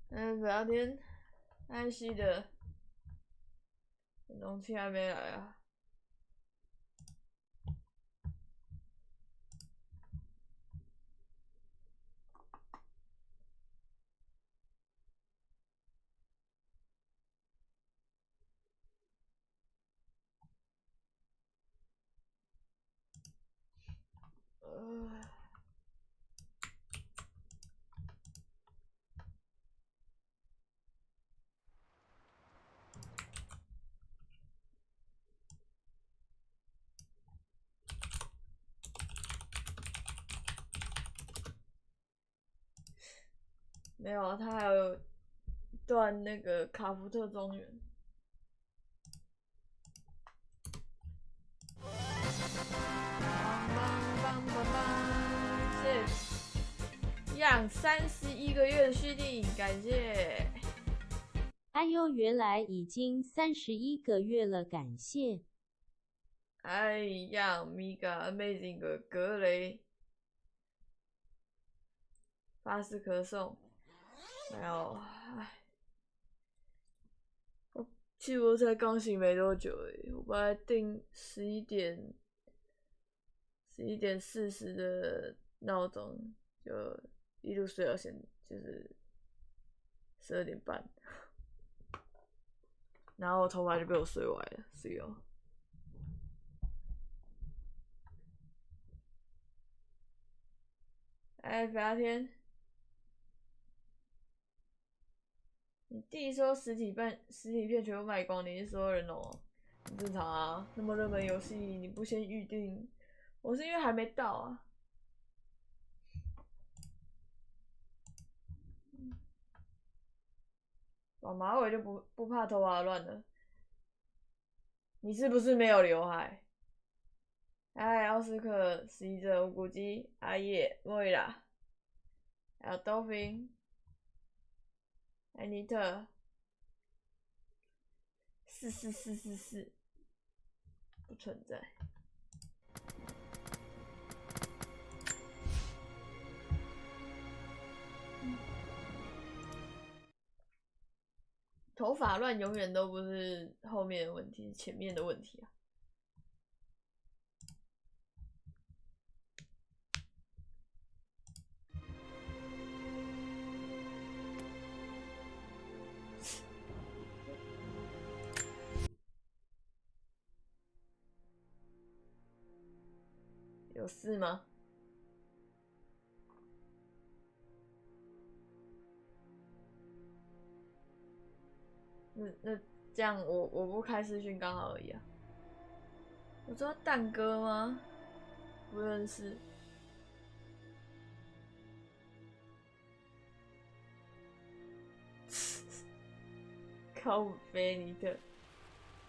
白天安息的冷气还没来啊。没有啊，他还有一段那个卡芙特庄园。谢养31个月的续订，感谢。哎呦，原来已经31个月了，感谢。哎呀，Mega Amazing 的格雷，巴斯咳嗽，没有，唉，其实我才刚醒没多久而已，我本来定11点40的闹钟，就一路睡到就是12点半，然后我头发就被我睡歪了，是哦。哎，白天，你弟说实体片全部卖光，你是所有人哦？很正常啊，那么热门游戏你不先预定，我是因为还没到啊。绑马尾就不怕头发乱了。你是不是没有刘海？哎，奥斯克、死者、无骨鸡、阿叶、莫伊拉，还有 Dolphin、安妮特，44444不存在。头发乱永远都不是后面的问题，是前面的问题啊。有事吗？那这样我不开视讯刚好而已啊。我知道蛋哥吗？不认识。靠北尼特。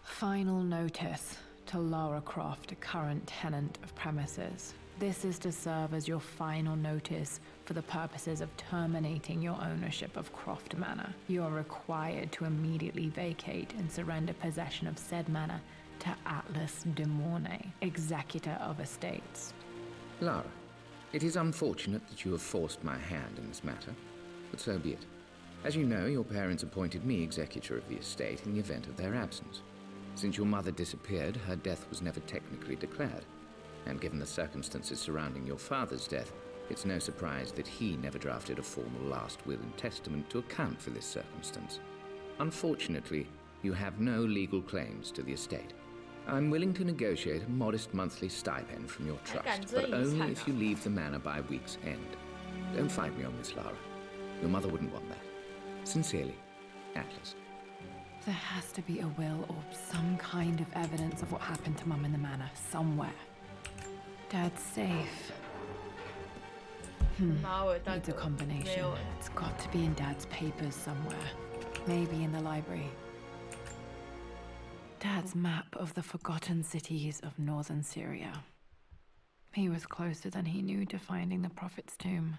Final notice to Lara Croft, a current tenant of premises. This is to serve as your final notice for the purposes of terminating your ownership of Croft Manor. You are required to immediately vacate and surrender possession of said manor to Atlas de Mornay, executor of estates. Lara, it is unfortunate that you have forced my hand in this matter, but so be it. As you know, your parents appointed me executor of the estate in the event of their absence. Since your mother disappeared, her death was never technically declared. And given the circumstances surrounding your father's death, it's no surprise that he never drafted a formal last will and testament to account for this circumstance. Unfortunately, you have no legal claims to the estate. I'm willing to negotiate a modest monthly stipend from your trust, but only if you leave the manor by week's end. Don't fight me on this, Lara. Your mother wouldn't want that. Sincerely, Atlas. There has to be a will or some kind of evidence of what happened to Mum in the manor somewhere. Dad's safe. Needs a combination. It's got to be in Dad's papers somewhere. Maybe in the library. Dad's map of the forgotten cities of northern Syria. He was closer than he knew to finding the Prophet's tomb.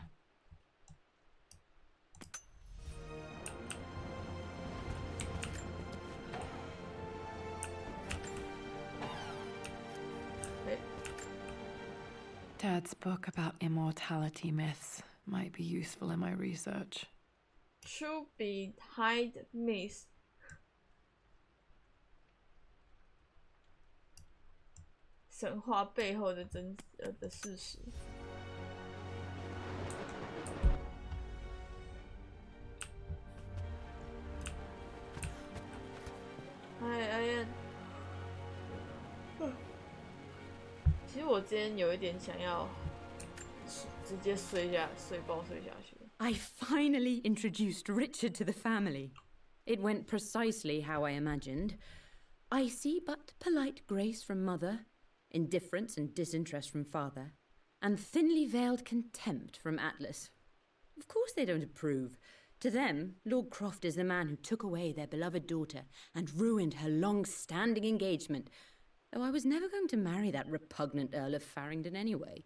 Dad's book about immortality myths might be useful in my research. ，True behind myth， 神话背后的的事实。哎呀，其实我今天有一点想要直接睡爆睡下去。I finally introduced Richard to the family. It went precisely how I imagined. I see but polite grace from mother, indifference and disinterest from father, and thinly veiled contempt from Atlas. Of course they don't approve. To them, Lord Croft is the man who took away their beloved daughter and ruined her long-standing engagement, though I was never going to marry that repugnant Earl of Farringdon anyway.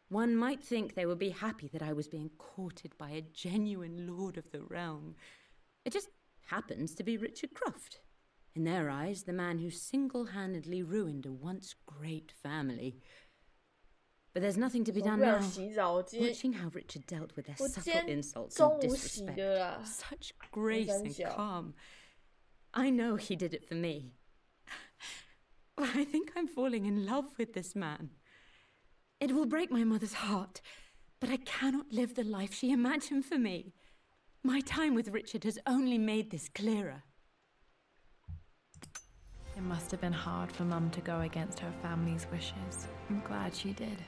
One might think they would be happy that I was being courted by a genuine lord of the realm. It just happens to be Richard Croft. In their eyes, the man who single-handedly ruined a once great family. But there's nothing to be done now. Watching how Richard dealt with their subtle insults and disrespect, such grace and calm. I know he did it for me. I think I'm falling in love with this man. It will break my mother's heart, but I cannot live the life she imagined for me. My time with Richard has only made this clearer. It must have been hard for Mum to go against her family's wishes. I'm glad she did.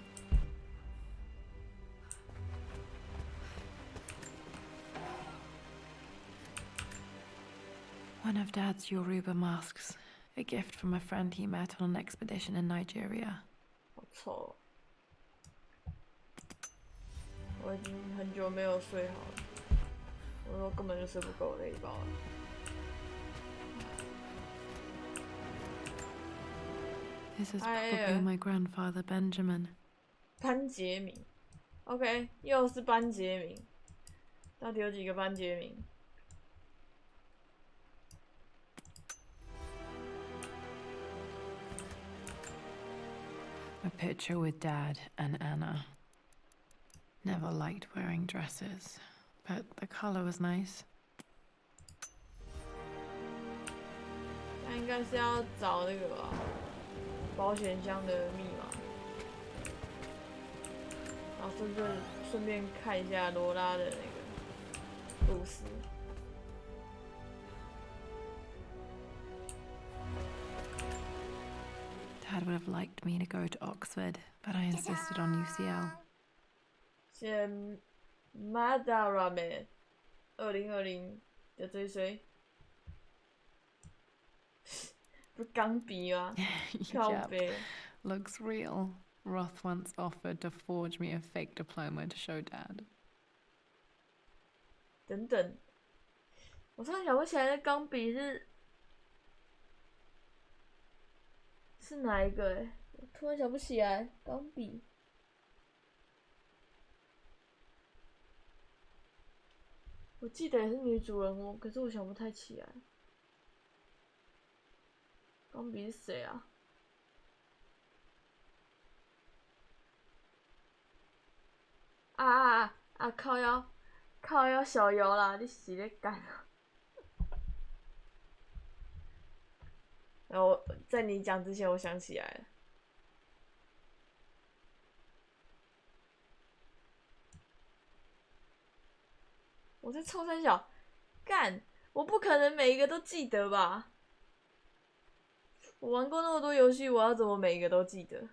One of Dad's Yoruba masks. A gift from a friend he met on an expedition in Nigeria. 好臭！我已经很久没有睡好了，我说根本就睡不够累爆了。This is probably my grandfather Benjamin. 班杰明 ，OK， 又是班杰明，到底有几个班杰明？ A picture with Dad and Anna. Never liked wearing dresses, but the color was nice. 那应该是要找那个吧，保险箱的密码，然后顺便看一下罗拉的那个故事。 Dad would have liked me to go to Oxford, but I insisted on UCL. 谢 Madara 2020的追随，不是钢笔吗？靠背。Looks real. Roth once offered to forge me a fake diploma to show Dad. 等等，我突然想不起来那钢笔是哪一个我突然想不起来钢笔。我记得也是女主人翁，可是我想不太起来。钢笔是谁啊？靠腰小游啦！你是咧干啊？然后在你讲之前，我想起来了。我在冲三小，干！我不可能每一个都记得吧？我玩过那么多游戏，我要怎么每一个都记得？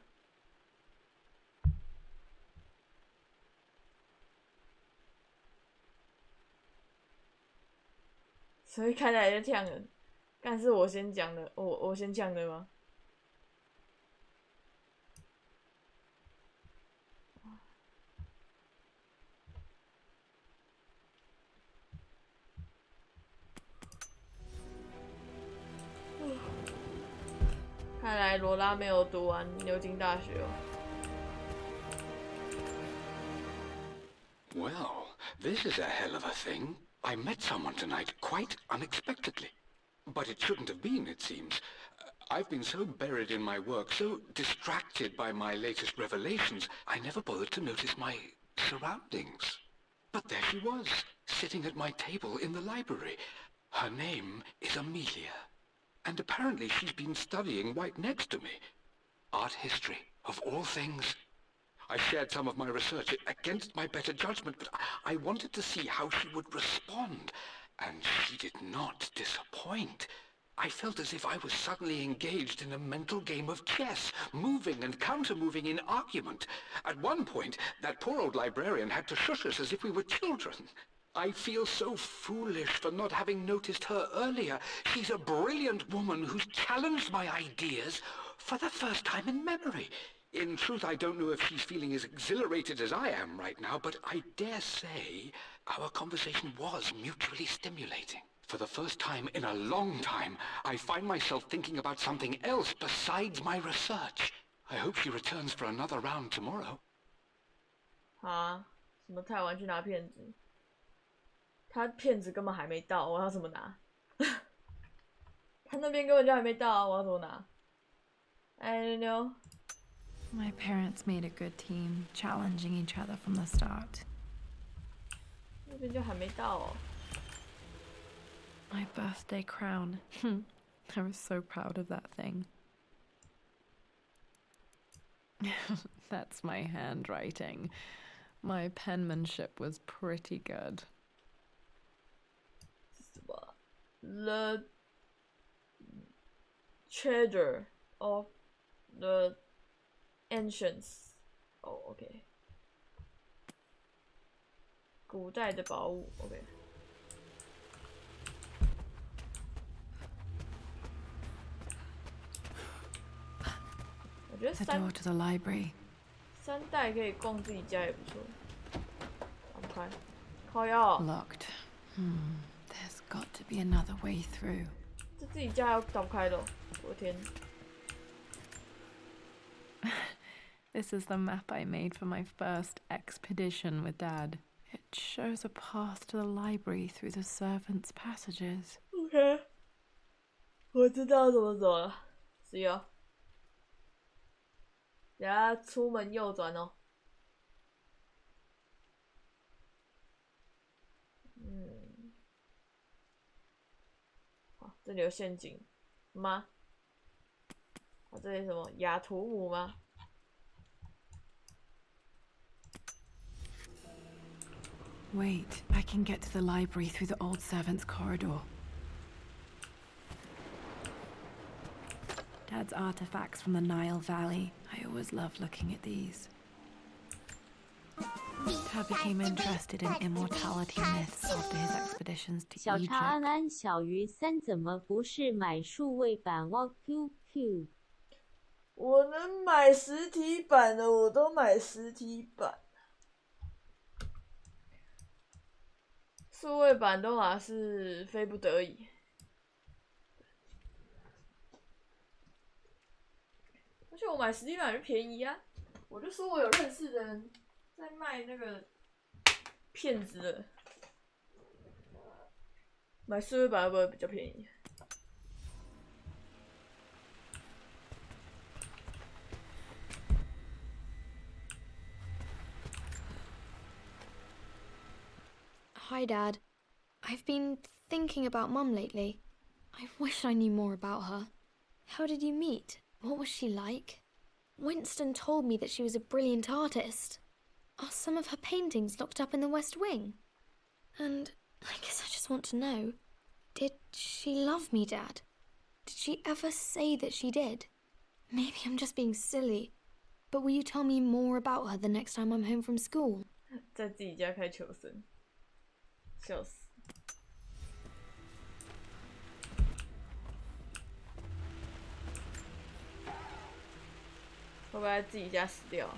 所以看起来就呛人。但是我先讲的，我先讲的吗？看来罗拉没有读完牛津大学哦。Well, this is a hell of a thing. I met someone tonight quite unexpectedly. But it shouldn't have been, it seems. I've been so buried in my work, so distracted by my latest revelations, I never bothered to notice my surroundings. But there she was, sitting at my table in the library. Her name is Amelia, and apparently she's been studying right next to me. Art history, of all things. I shared some of my research against my better judgment, but I wanted to see how she would respond, and she did not disappoint. I felt as if I was suddenly engaged in a mental game of chess, moving and counter-moving in argument. At one point, that poor old librarian had to shush us as if we were children. I feel so foolish for not having noticed her earlier. She's a brilliant woman who's challenged my ideas for the first time in memory. In truth, I don't know if she's feeling as exhilarated as I am right now, but I dare say our conversation was mutually stimulating. For the first time in a long time, I find myself thinking about something else besides my research. I hope she returns for another round tomorrow. 啊，什么太晚去拿片子？他片子根本还没到，我要怎么拿？他那边根本就还没到啊，我要怎么拿 ？I don't know. My parents made a good team, challenging each other from the start. 那边就还没到哦。My birthday crown. I was so proud of that thing. That's my handwriting. My penmanship was pretty good. 什么 ？The treasure of the ancients. 哦 ，OK。古代的宝物 ，OK。我觉得 The door to the library. 三代可以逛自己家也不错。打不开，靠腰。Locked. There's got to be another way through. 这自己家要打不开的、哦，我的天！ This is the map I made for my first expedition with Dad. It shows a path to the library through the servants' passages. OK， 我知道怎么走了。是哟。等下出门右转哦。好，这里有陷阱吗？啊，这里什么雅图姆吗？ Wait, I can get to the library through the old servants' corridor. Dad's artifacts from the Nile Valley. I always loved looking at these. Dad became interested in immortality myths after his expeditions to 小查安 Egypt. 安小于3怎么不是买数位版哦 QQ 我能买实体版的，我都买实体版。数位版都嘛是非不得已。而且我买实体版就便宜啊！我就说我有认识的人在卖那个骗子的，买数位版会不会比较便宜？ Hi, Dad. I've been thinking about Mum lately. I wish I knew more about her. How did you meet? What was she like? Winston told me that she was a brilliant artist. Are some of her paintings locked up in the West Wing? And I guess I just want to know, did she love me, Dad? Did she ever say that she did? Maybe I'm just being silly, but will you tell me more about her the next time I'm home from school? 在自己家开求生，笑死！会不会在自己家死掉啊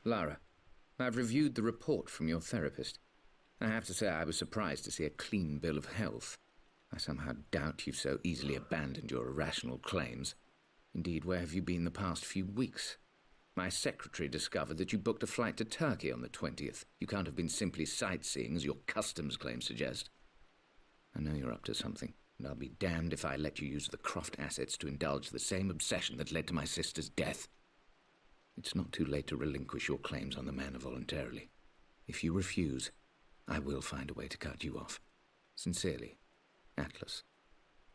？Lara, I've reviewed the report from your therapist. I have to say I was surprised to see a clean bill of health. I somehow doubt you've so easily abandoned your irrational claims. Indeed, where have you been the past few weeks? My secretary discovered that you booked a flight to Turkey on the 20th. You can't have been simply sightseeing, as your customs claims suggest. I know you're up to something, and I'll be damned if I let you use the Croft assets to indulge the same obsession that led to my sister's death. It's not too late to relinquish your claims on the manor voluntarily. If you refuse, I will find a way to cut you off. Sincerely, Atlas.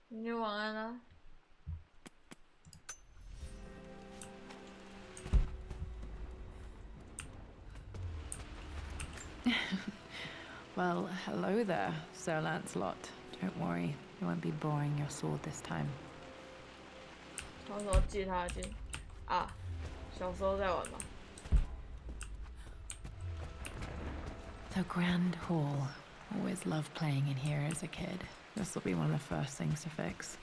你就晚安啦。Well, hello there, Sir Lancelot. Don't worry, it won't be boring your sword this time. 他说借他的剑啊，小时候在玩吧。The Grand Hall. Always loved playing in here as a kid. This will be one of the first things to fix.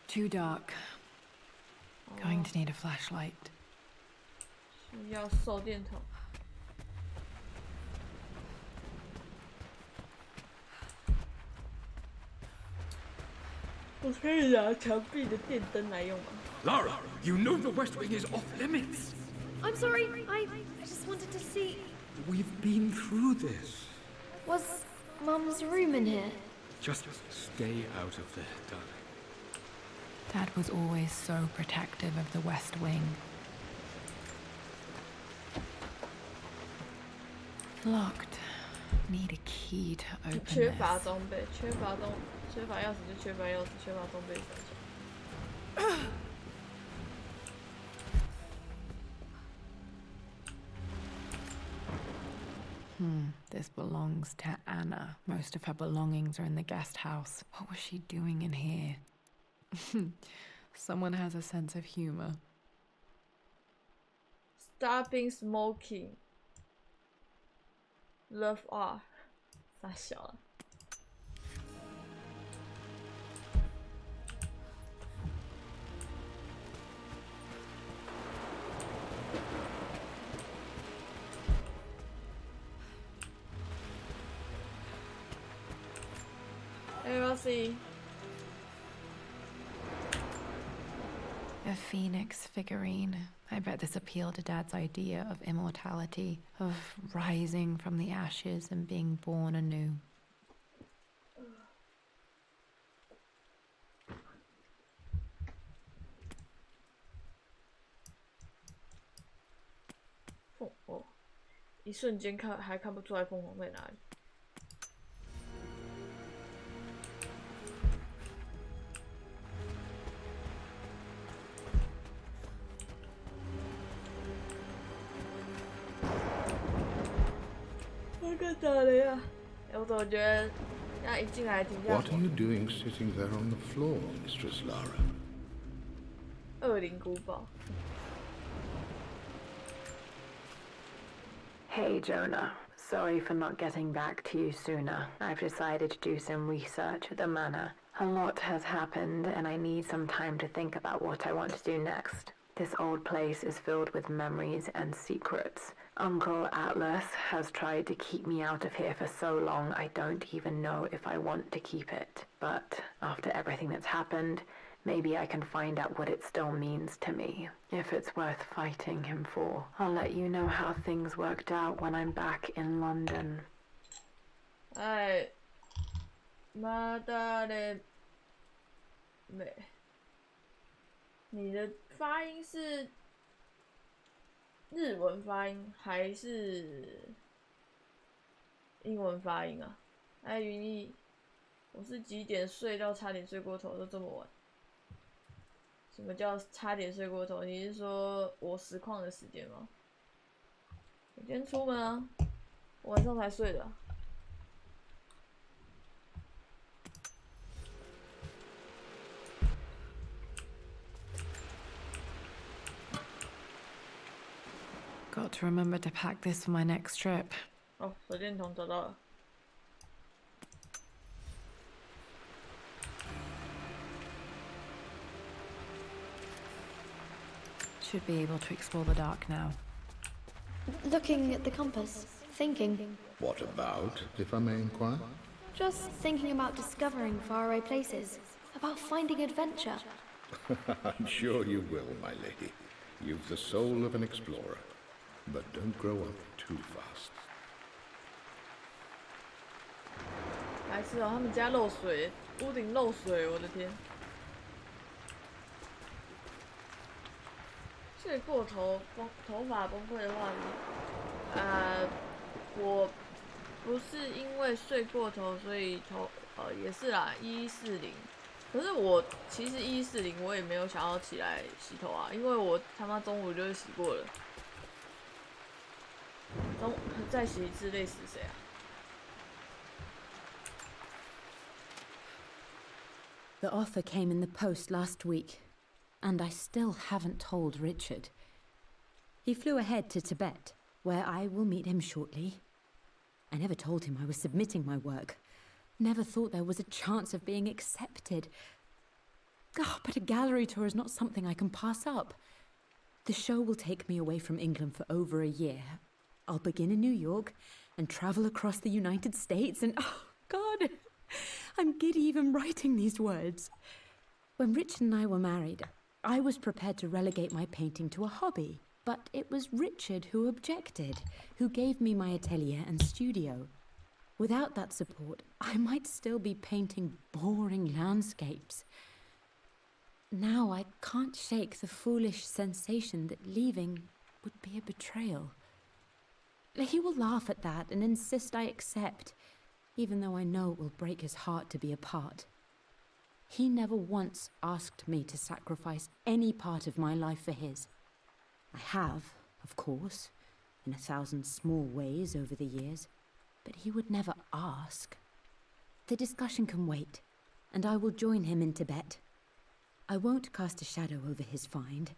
Too dark. Going to need a flashlight. 需要手电筒。我可以拿墙壁的电灯来用吗？ Lara, you know the West Wing is off limits. I'm sorry, I just wanted to see. We've been through this. Was Mum's room in here? Just stay out of there, darling. Dad was always so protective of the West Wing. Locked. Need a key to open 缺 this. 乏装备，缺乏钥匙就缺乏钥匙，缺乏装备三小。This belongs to Anna. Most of her belongings are in the guest house. What was she doing in here? Someone has a sense of humor. Stopping smoking. Love R， 傻小了。Hey Rossi， A phoenix figurine. I bet this appealed to Dad's idea of immortality, of rising from the ashes and being born anew.哦，一瞬间还看不出来凤凰在哪里。那个打雷啊！我怎么觉得他一进来停下 What are you doing sitting there on the floor, Mistress Lara? 恶灵古堡。 Hey, Jonah. Sorry for not getting back to you sooner. I've decided to do some research at the manor. A lot has happened, and I need some time to think about what I want to do next. This old place is filled with memories and secrets. Uncle Atlas has tried to keep me out of here for so long, I don't even know if I want to keep it. But after everything that's happened, maybe I can find out what it still means to me, if it's worth fighting him for. I'll let you know how things worked out when I'm back in London. 哎，妈的嘞！没，你的发音是日文发音还是英文发音啊？哎，云逸，我是几点睡到差点睡过头，都这么晚。什么叫差点睡过头？你是说我实况的时间吗？我今天出门啊，我晚上才睡的。 Got to remember to pack this for my next trip. 哦，手电筒找到了。 Should be able to explore the dark now. Looking at the compass, thinking. What about, if I may inquire? Just thinking about discovering faraway places, about finding adventure. I'm sure you will, my lady. You've the soul of an explorer. But don't grow up too fast. 白痴哦，他们家漏水，屋顶漏水，我的天！睡过头头发崩溃的话题，我不是因为睡过头，所以也是啦，1140。可是我其实1140我也没有想要起来洗头啊，因为我他妈中午就洗过了，再洗一次累死谁啊？ The offer came in the post last week, and I still haven't told Richard. He flew ahead to Tibet, where I will meet him shortly. I never told him I was submitting my work. Never thought there was a chance of being accepted. Oh, but a gallery tour is not something I can pass up. The show will take me away from England for over a year. I'll begin in New York and travel across the United States and... Oh, God! I'm giddy even writing these words. When Richard and I were married, I was prepared to relegate my painting to a hobby. But it was Richard who objected, who gave me my atelier and studio. Without that support, I might still be painting boring landscapes. Now I can't shake the foolish sensation that leaving would be a betrayal. He will laugh at that and insist I accept, even though I know it will break his heart to be apart. He never once asked me to sacrifice any part of my life for his. I have, of course, in 1,000 small ways over the years, but he would never ask. The discussion can wait, and I will join him in Tibet. I won't cast a shadow over his find.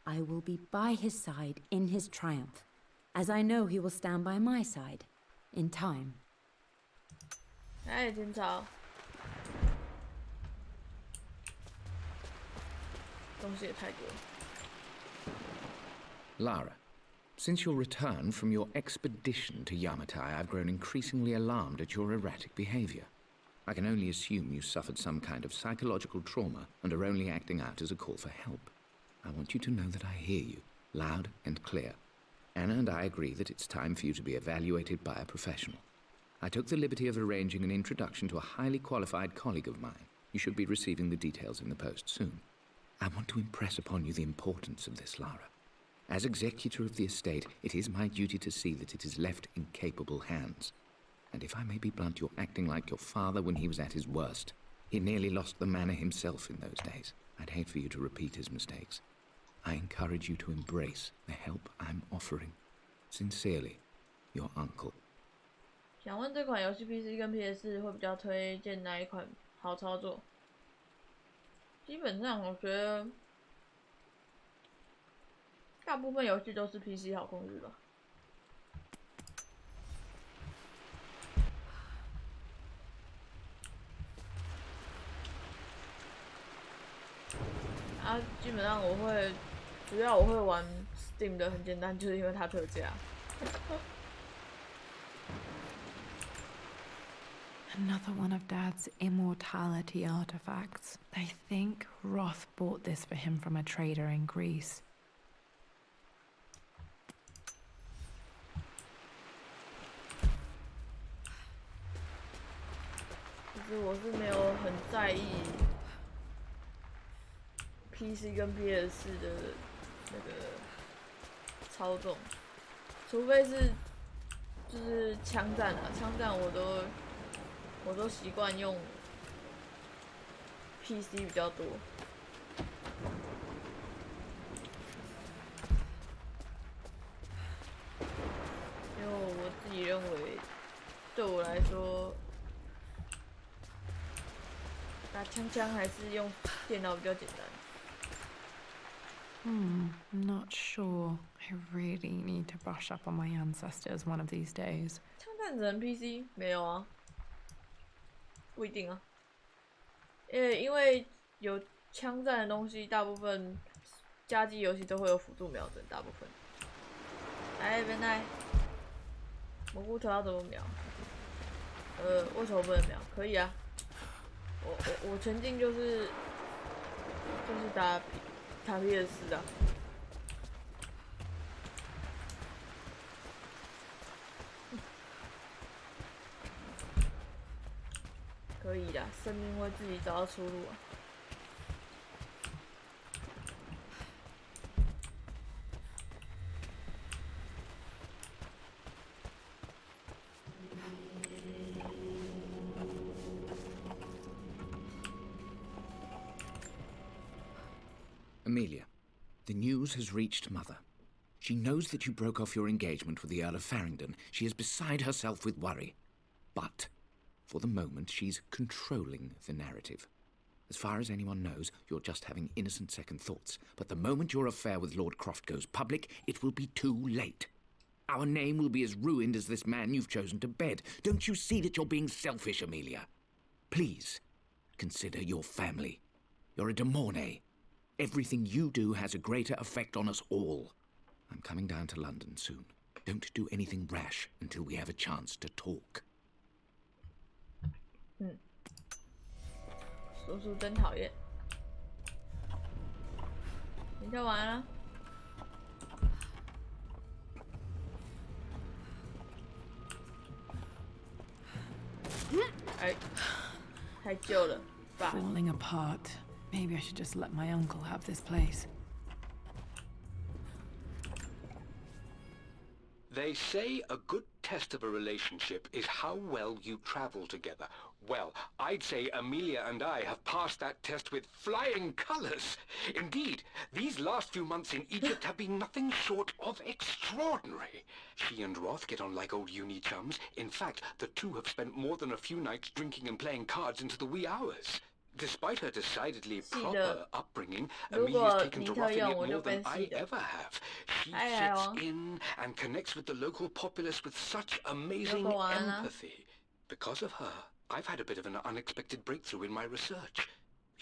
I will be by his side in his triumph, as I know he will stand by my side, in time. 哎，真吵！东西也太多了。 Lara, since your return from your expedition to Yamatai, I've grown increasingly alarmed at your erratic behavior. I can only assume you suffered some kind of psychological trauma and are only acting out as a call for help. I want you to know that I hear you, loud and clear. Anna and I agree that it's time for you to be evaluated by a professional. I took the liberty of arranging an introduction to a highly qualified colleague of mine. You should be receiving the details in the post soon. I want to impress upon you the importance of this, Lara. As executor of the estate, it is my duty to see that it is left in capable hands. And if I may be blunt, you're acting like your father when he was at his worst. He nearly lost the manor himself in those days. I'd hate for you to repeat his mistakes. I encourage you to embrace the help I'm offering. Sincerely, your uncle. 想问这款游戏 PC 跟 PS 会比较推荐哪一款好操作？基本上我觉得大部分游戏都是 PC 好控制吧。啊，基本上主要我会玩 Steam 的，很简单，就是因为它特价。Another one of Dad's immortality artifacts. I think Roth bought this for him from a trader in Greece. 其实我是没有很在意 PC 跟 PS 的那个操纵，除非是就是枪战啊，枪战我都习惯用 PC 比较多。因为我自己认为，对我来说，打枪还是用电脑比较简单。I'm not sure. I really need to brush up on my ancestors one of these days. 枪战只能 PC 没有啊？不一定啊。因为有枪战的东西，大部分家机游戏都会有辅助瞄准，大部分。来，原来蘑菇头要怎么瞄？为什么不能秒？可以啊，我前进就是打PS4啊。可以的，生命会自己找到出路啊。Amelia, the news has reached Mother. She knows that you broke off your engagement with the Earl of Farringdon. She is beside herself with worry. But, for the moment, she's controlling the narrative. As far as anyone knows, you're just having innocent second thoughts. But the moment your affair with Lord Croft goes public, it will be too late. Our name will be as ruined as this man you've chosen to bed. Don't you see that you're being selfish, Amelia? Please, consider your family. You're a de Mornay. Everything you do has a greater effect on us all. I'm coming down to London soon. Don't do anything rash until we have a chance to talk. 叔叔真讨厌。你跳完了？哎，太旧了，爸。 Falling apart. Maybe I should just let my uncle have this place. They say a good test of a relationship is how well you travel together. Well, I'd say Amelia and I have passed that test with flying colors. Indeed, these last few months in Egypt have been nothing short of extraordinary. She and Roth get on like old uni chums. In fact, the two have spent more than a few nights drinking and playing cards into the wee hours. Despite her decidedly proper upbringing, Amelia's taken to roughing it more than I ever have. She fits in and connects with the local populace with such amazing empathy. Because of her, I've had a bit of an unexpected breakthrough in my research.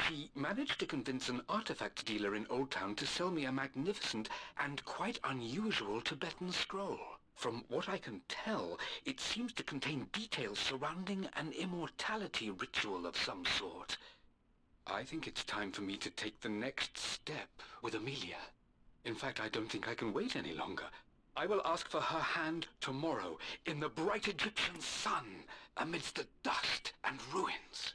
She managed to convince an artifact dealer in Old Town to sell me a magnificent and quite unusual Tibetan scroll. From what I can tell, it seems to contain details surrounding an immortality ritual of some sort. I think it's time for me to take the next step with Amelia. In fact, I don't think I can wait any longer. I will ask for her hand tomorrow in the bright Egyptian sun amidst the dust and ruins.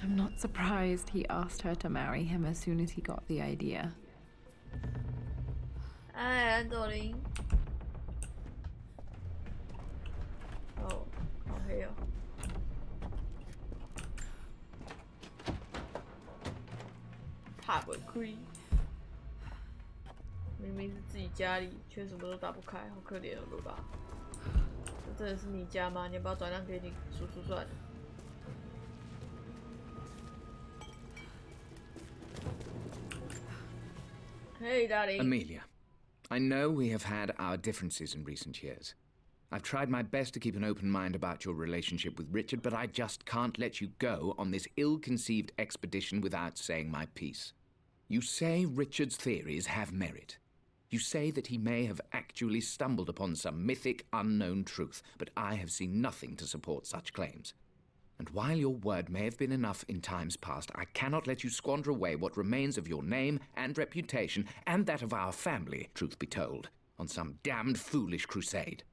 I'm not surprised he asked her to marry him as soon as he got the idea. 哎，安朵琳。哦，好黑哦。怕不亏。明明是自己家里，却什么都打不开，好可怜哦，罗拉。这真的是你家吗？你要不要转让给你叔叔算了？Hey, darling. Amelia, I know we have had our differences in recent years. I've tried my best to keep an open mind about your relationship with Richard, but I just can't let you go on this ill-conceived expedition without saying my piece. You say Richard's theories have merit. You say that he may have actually stumbled upon some mythic, unknown truth, but I have seen nothing to support such claims. And while your word may have been enough in times past, I cannot let you squander away what remains of your name and reputation, and that of our family, truth be told, on some damned foolish crusade.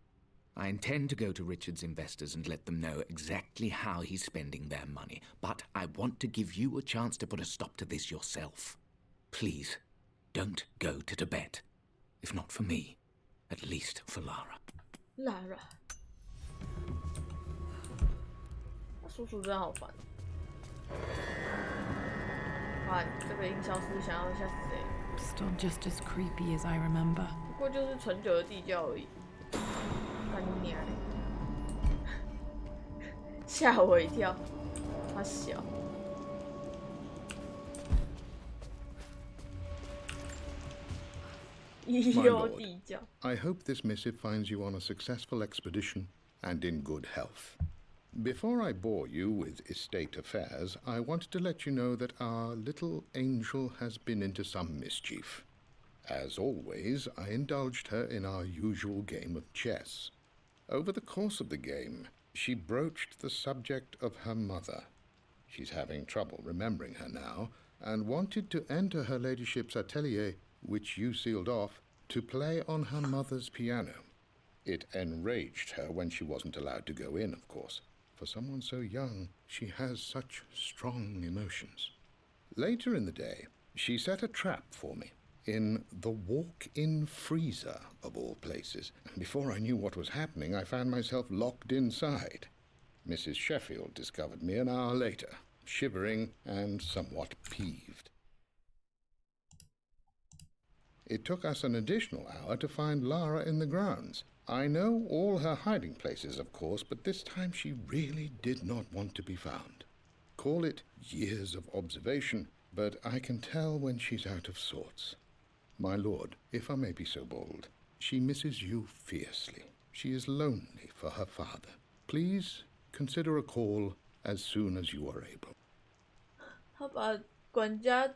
I intend to go to Richard's investors and let them know exactly how he's spending their money, but I want to give you a chance to put a stop to this yourself. Please, don't go to Tibet. If not for me, at least for Lara. Lara. 叔叔真好烦。看这个营销师想要吓死谁？ Still just as creepy as I remember. 不过就是纯酒的地窖而已。看你娘嘞！吓我一跳，他小。My lord, I hope this missive finds you on a successful expedition and in good health. Before I bore you with estate affairs, I wanted to let you know that our little angel has been into some mischief. As always, I indulged her in our usual game of chess. Over the course of the game, She broached the subject of her mother. She's having trouble remembering her now, and wanted to enter her ladyship's atelier, which you sealed off, to play on her mother's piano. It enraged her when she wasn't allowed to go in, of course. For someone so young, she has such strong emotions. Later in the day, she set a trap for me in the walk-in freezer, of all places. And before I knew what was happening, I found myself locked inside. Mrs. Sheffield discovered me an hour later, shivering and somewhat peeved. It took us an additional hour to find Lara in the grounds. I know all her hiding places, of course, but this time she really did not want to be found. Call it years of observation, but I can tell when she's out of sorts. My lord, if I may be so bold, she misses you fiercely. She is lonely for her father. Please consider a call as soon as you are able. 他把管家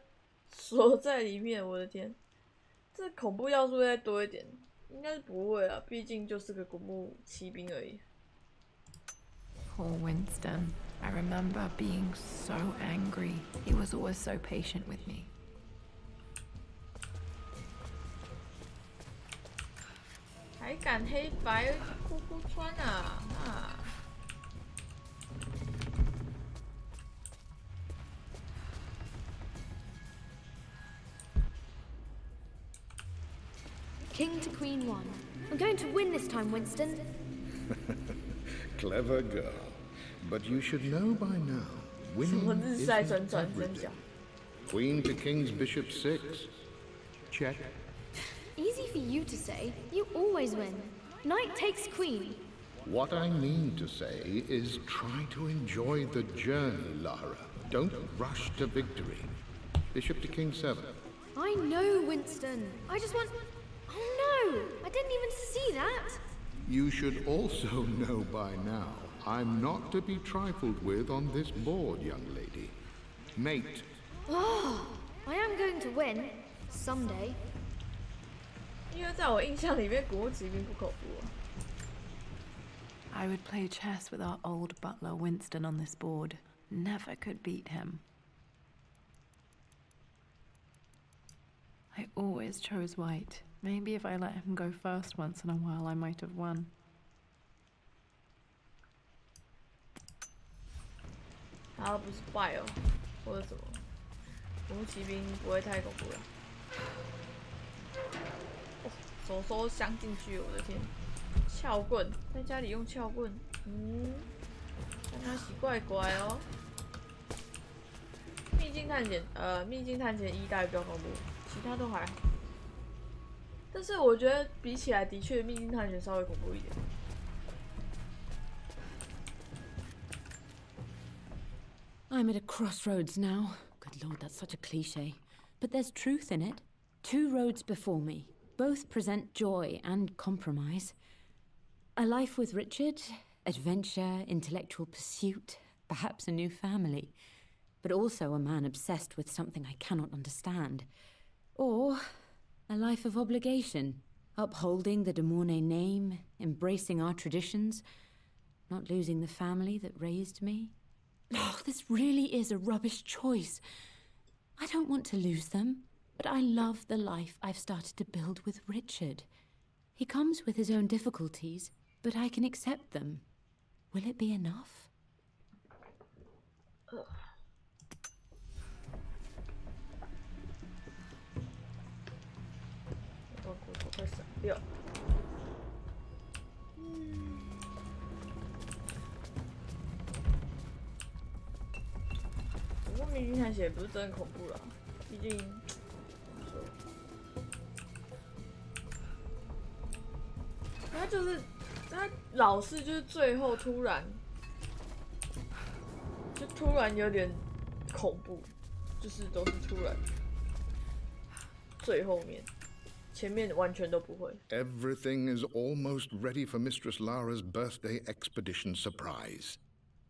锁在里面，我的天，这恐怖要素再多一点，应该是不会啊，毕竟就是个古墓奇兵而已。Poor Winston. I remember being so angry. He was always so patient with me. 还敢黑白裤裤穿啊啊！ King to Queen 1. I'm going to win this time, Winston. Clever girl. But you should know by now, 什么 winning 日 isn't 晒转转真 everything. 假？ Queen to King's Bishop 6. Check. Easy for you to say. You always win. Knight takes queen. What I mean to say is try to enjoy the journey, Lara. Don't rush to victory. Bishop to King 7. I know, Winston. I just want... Oh no! I didn't even see that. You should also know by now, I'm not to be trifled with on this board, young lady. Mate. Oh, I am going to win. Someday. 因为在我印象里面，古墓奇兵不恐怖啊。 I would play chess with our old butler Winston on this board. Never could beat him. I always chose white. Maybe if I let him go first once in a while, I might have won. 他不是败哦，或者什么，古墓奇兵不会太恐怖了。哦，手手镶进去，我的天！撬棍，在家里用撬棍，看他洗怪怪哦。秘境探险，秘境探险1大概比较恐怖，其他都还好。但是我觉得比起来，的确秘境探险稍微恐怖一点。 I'm at a crossroads now. Good Lord, that's such a cliche. But there's truth in it. 2 roads before me. Both present joy and compromise. A life with Richard, adventure, intellectual pursuit, perhaps a new family. But also a man obsessed with something I cannot understand. Or a life of obligation, upholding the de Mornay name, embracing our traditions, not losing the family that raised me. Oh, this really is a rubbish choice. I don't want to lose them, but I love the life I've started to build with Richard. He comes with his own difficulties, but I can accept them. Will it be enough? Oh, 不过秘境探险也不是真的恐怖啦，毕竟他就是他老是就是最后突然有点恐怖，就是都是突然最后面，前面完全都不会。 Everything is almost ready for Mistress Lara's birthday expedition surprise.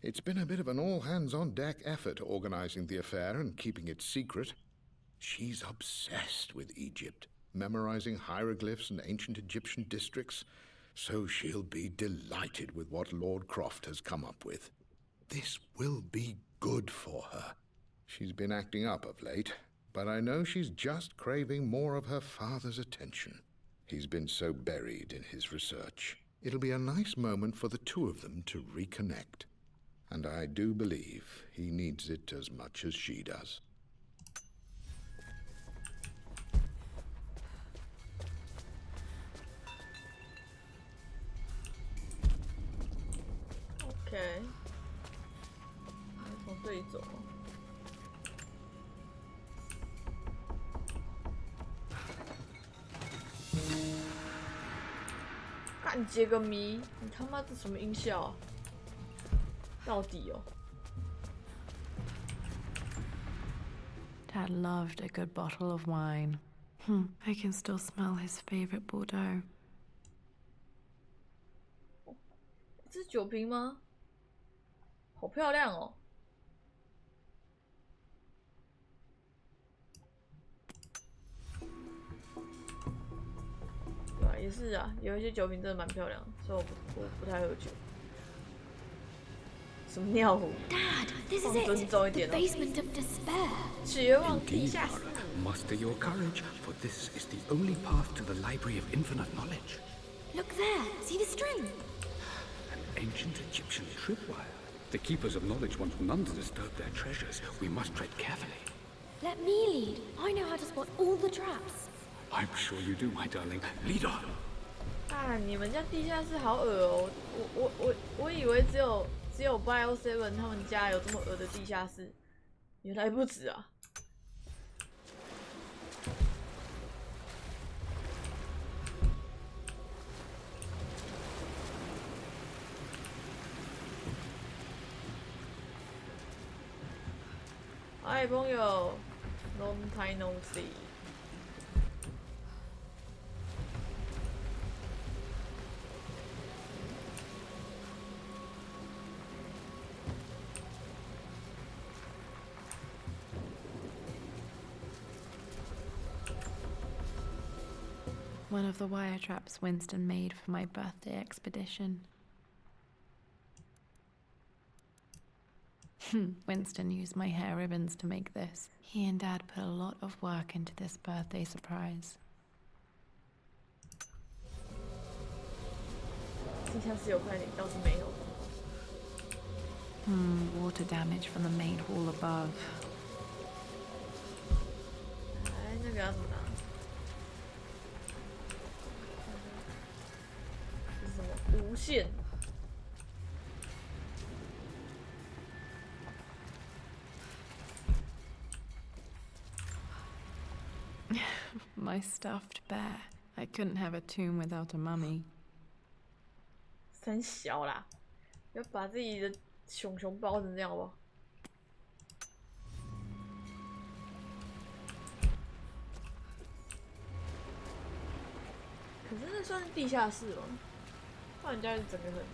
It's been a bit of an all-hands-on-deck effort organizing the affair and keeping it secret. She's obsessed with Egypt, memorizing hieroglyphs and ancient Egyptian districts. so she'll be delighted with what Lord Croft has come up with. This will be good for her. She's been acting up of late, but I know she's just craving more of her father's attention. He's been so buried in his research. It'll be a nice moment for the two of them to reconnect. And I do believe he needs it as much as she does. OK， 从这里走。干解个谜！你他妈这什么音效啊？到底哦。Dad loved a good bottle of wine. I can still smell his favorite Bordeaux. 这是酒瓶吗？好漂亮哦！对啊，也是啊，有一些酒瓶真的蛮漂亮的，所以我不太喝酒。什么尿壶？ Dad, this is 放 it. 尊重一 The 点哦。 basement of despair. 绝望地 Indeed, 下室。 Lara. Muster your courage, for this is the only path to the Library of Infinite Knowledge. Look there. See the string? An ancient Egyptian tripwire. The keepers of knowledge want none to disturb their treasures. We must tread carefully. Let me lead. I know how to spot all the traps. I'm sure you do, my darling. Lead on. 啊，你们家地下室好恶哦！我以为只有 Bio7他们家有这么恶的地下室，原来不止啊！嗨，朋友 ，Long time no see。One of the wire traps Winston made for my birthday expedition. Winston used my hair ribbons to make this. He and Dad put a lot of work into this birthday surprise. 地下室有快点，倒是没有。Water damage from the main hall above. 哎，那个要怎么拿？这是什么？无限。 My stuffed bear. I couldn't have a tomb without a mummy. 真小啦，不要把自己的熊熊包成这样好不好？可是那算是地下室吗？不然人家整个很……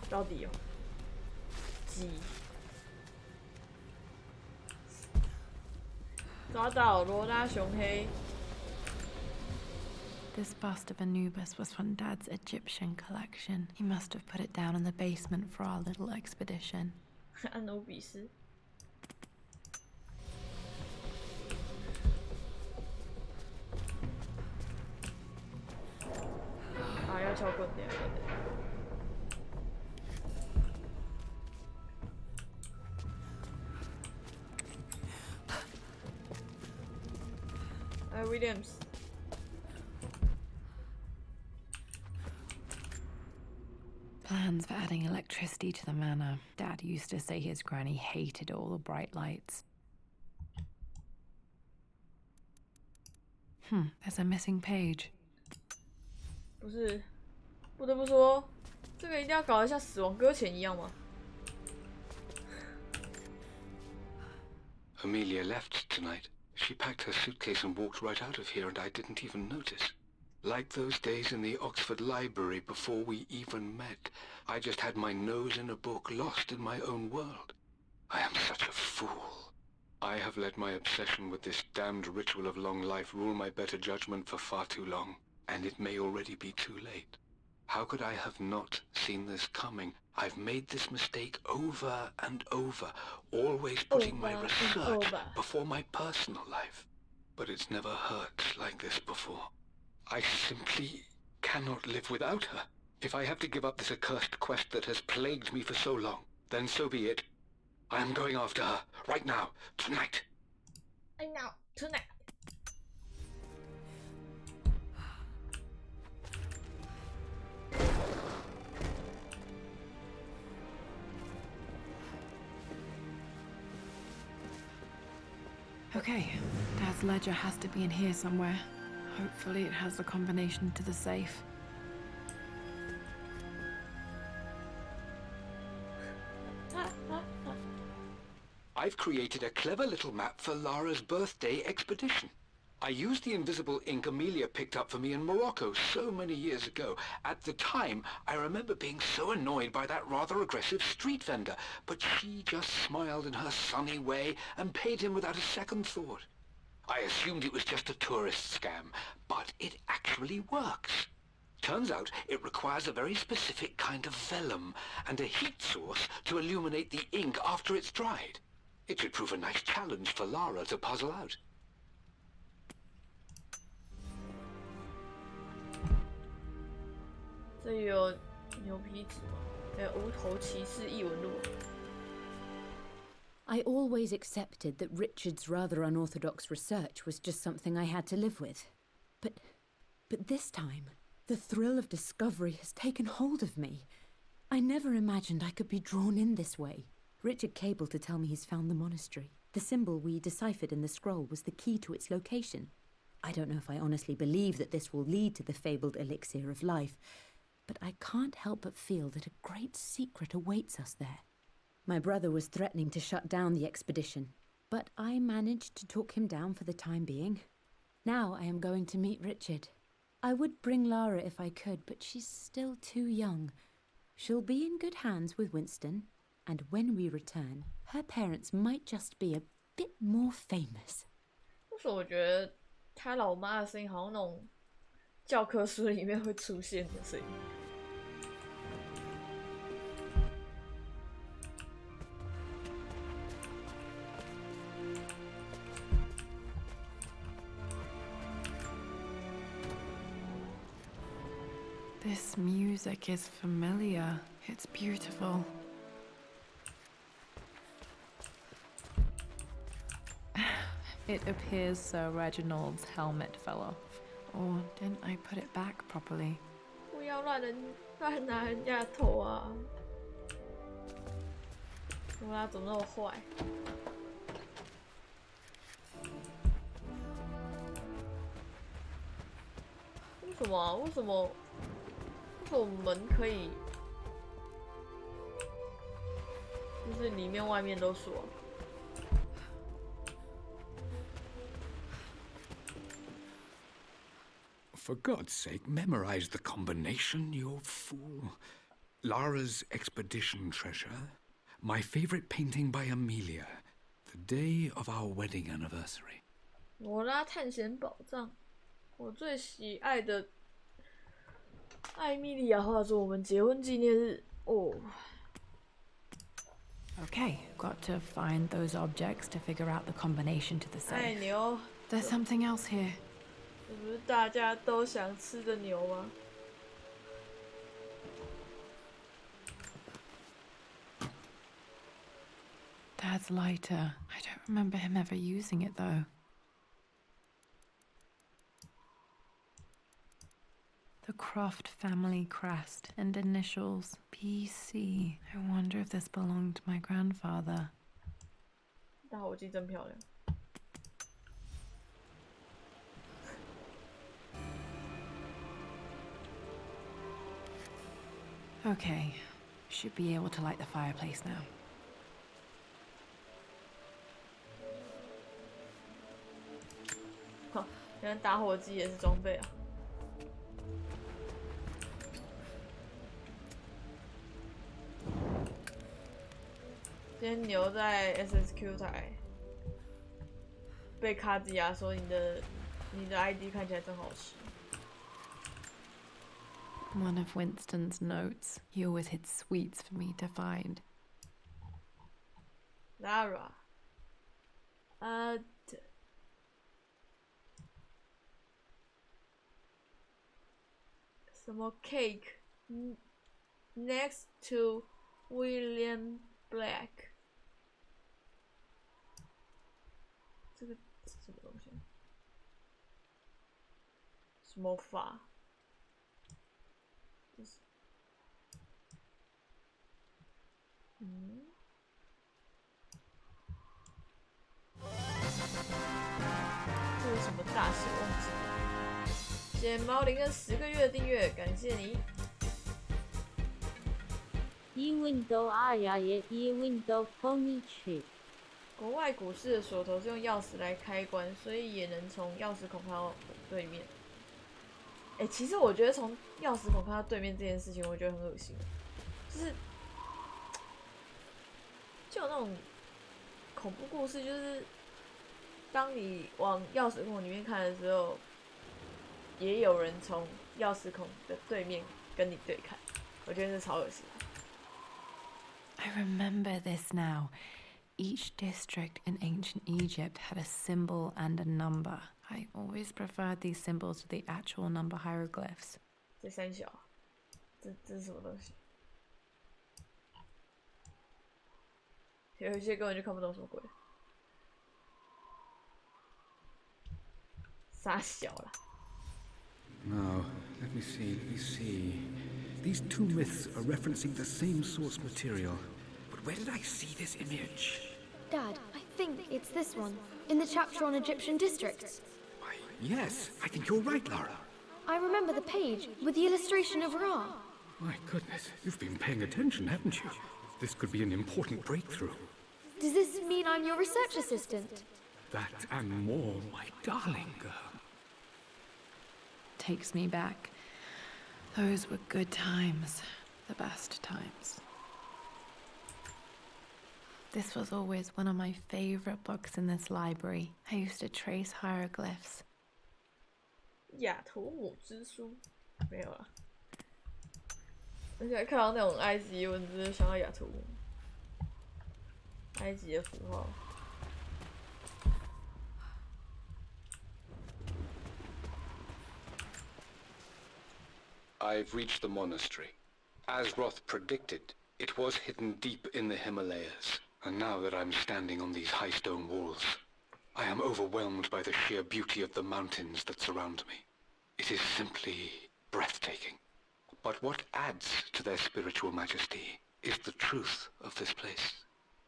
到底哦，鸡抓到罗拉熊黑。 This bust of Anubis was from Dad's Egyptian collection. He must have put it down in the basement for our little expedition. 安努比斯。啊，要敲棍点，要棍点。 Williams. Plans for adding electricity to the manor. Dad used to say his granny hated all the bright lights. There's a missing page. 不是，不得不说，这个一定要搞得像死亡搁浅一样吗？ Amelia left tonight. She packed her suitcase and walked right out of here, and I didn't even notice. Like those days in the Oxford Library before we even met. I just had my nose in a book, lost in my own world. I am such a fool. I have let my obsession with this damned ritual of long life rule my better judgment for far too long, and it may already be too late. How could I have not seen this coming? I've made this mistake over and over, always putting my research before my personal life. But it's never hurt like this before. I simply cannot live without her. If I have to give up this accursed quest that has plagued me for so long, then so be it. I am going after her, right now, tonight. Right now, tonight. Okay, Dad's ledger has to be in here somewhere. Hopefully it has the combination to the safe. I've created a clever little map for Lara's birthday expedition. I used the invisible ink Amelia picked up for me in Morocco so many years ago. At the time, I remember being so annoyed by that rather aggressive street vendor, but she just smiled in her sunny way and paid him without a second thought. I assumed it was just a tourist scam, but it actually works. Turns out it requires a very specific kind of vellum and a heat source to illuminate the ink after it's dried. It should prove a nice challenge for Lara to puzzle out. 这有牛皮纸吗？还有无头骑士异闻录。I always accepted that Richard's rather unorthodox research was just something I had to live with. But this time, the thrill of discovery has taken hold of me. I never imagined I could be drawn in this way. Richard cabled to tell me he's found the monastery. The symbol we deciphered in the scroll was the key to its location. I don't know if I honestly believe that this will lead to the fabled elixir of life, but I can't help but feel that a great secret awaits us there. My brother was threatening to shut down the expedition, but I managed to talk him down for the time being. Now I am going to meet Richard. I would bring Lara if I could, but she's still too young. She'll be in good hands with Winston, and when we return, her parents might just be a bit more famous. 为什么我觉得他老妈的声音好像那种教科书里面会出现的声音？ This music is familiar. It's beautiful. It appears Sir Reginald's helmet fell off. Or didn't I put it back properly? 不要乱拿人家的头啊！罗拉怎么那么坏？为什么啊？为什么门可以，就是里面外面都锁？ For God's sake, memorize the combination, you fool. Lara's expedition treasure. My favorite painting by Amelia. The day of our wedding anniversary. 罗拉探险宝藏，我最喜爱的艾米莉亚画作，我们结婚纪念日哦。Okay, got to find those objects to figure out the combination to the 爱 safe. 牛， There's something else here. 这不是大家都想吃的牛吗？ Dad's lighter. I don't remember him ever using it though. The Croft family crest and initials PC. I wonder if this belonged to my grandfather. 打火机真漂亮。 Okay, should be able to light the fireplace now. 可能打火机也是装备啊。今天牛在 SSQ 台被卡子亚说你的 ID 看起来真好吃。One of Winston's notes. He always hid sweets for me to find. Lara. 什么 cake next to William Black？ 这个是什么东西？什么法？这是这是什么大写忘记了？谢谢猫林跟10个月的订阅，感谢你。Window 아야의 Window furniture。国外股市的锁头是用钥匙来开关，所以也能从钥匙孔看到对面。其实我觉得从钥匙孔看到对面这件事情，我觉得很恶心，就有那种恐怖故事，就是当你往钥匙孔里面看的时候，也有人从钥匙孔的对面跟你对看，我觉得是超恶心的。I remember this now. Each district in ancient Egypt had a symbol and a number. I always preferred these symbols to the actual number hieroglyphs. 这三小，这是什么东西？有一些根本就看不懂什么鬼。傻小啦。 Now, let me see. These two myths are referencing the same source material. But where did I see this image? Dad, I think it's this one, in the chapter on Egyptian districts. Why, yes, I think you're right, Lara. I remember the page with the illustration of Ra. My goodness, you've been paying attention, haven't you? This could be an important breakthrough. Does this mean I'm your research assistant? That and more, my darling girl. Takes me back. Those were good times. The best times. This was always one of my favorite books in this library. I used to trace hieroglyphs. 雅图姆之书没有了，而且看到那种埃及文字，就想到雅图姆，埃及的符号。 I've reached the monastery. As Roth predicted, it was hidden deep in the Himalayas. And now that I'm standing on these high stone walls, I am overwhelmed by the sheer beauty of the mountains that surround me. It is simply breathtaking. But what adds to their spiritual majesty is the truth of this place.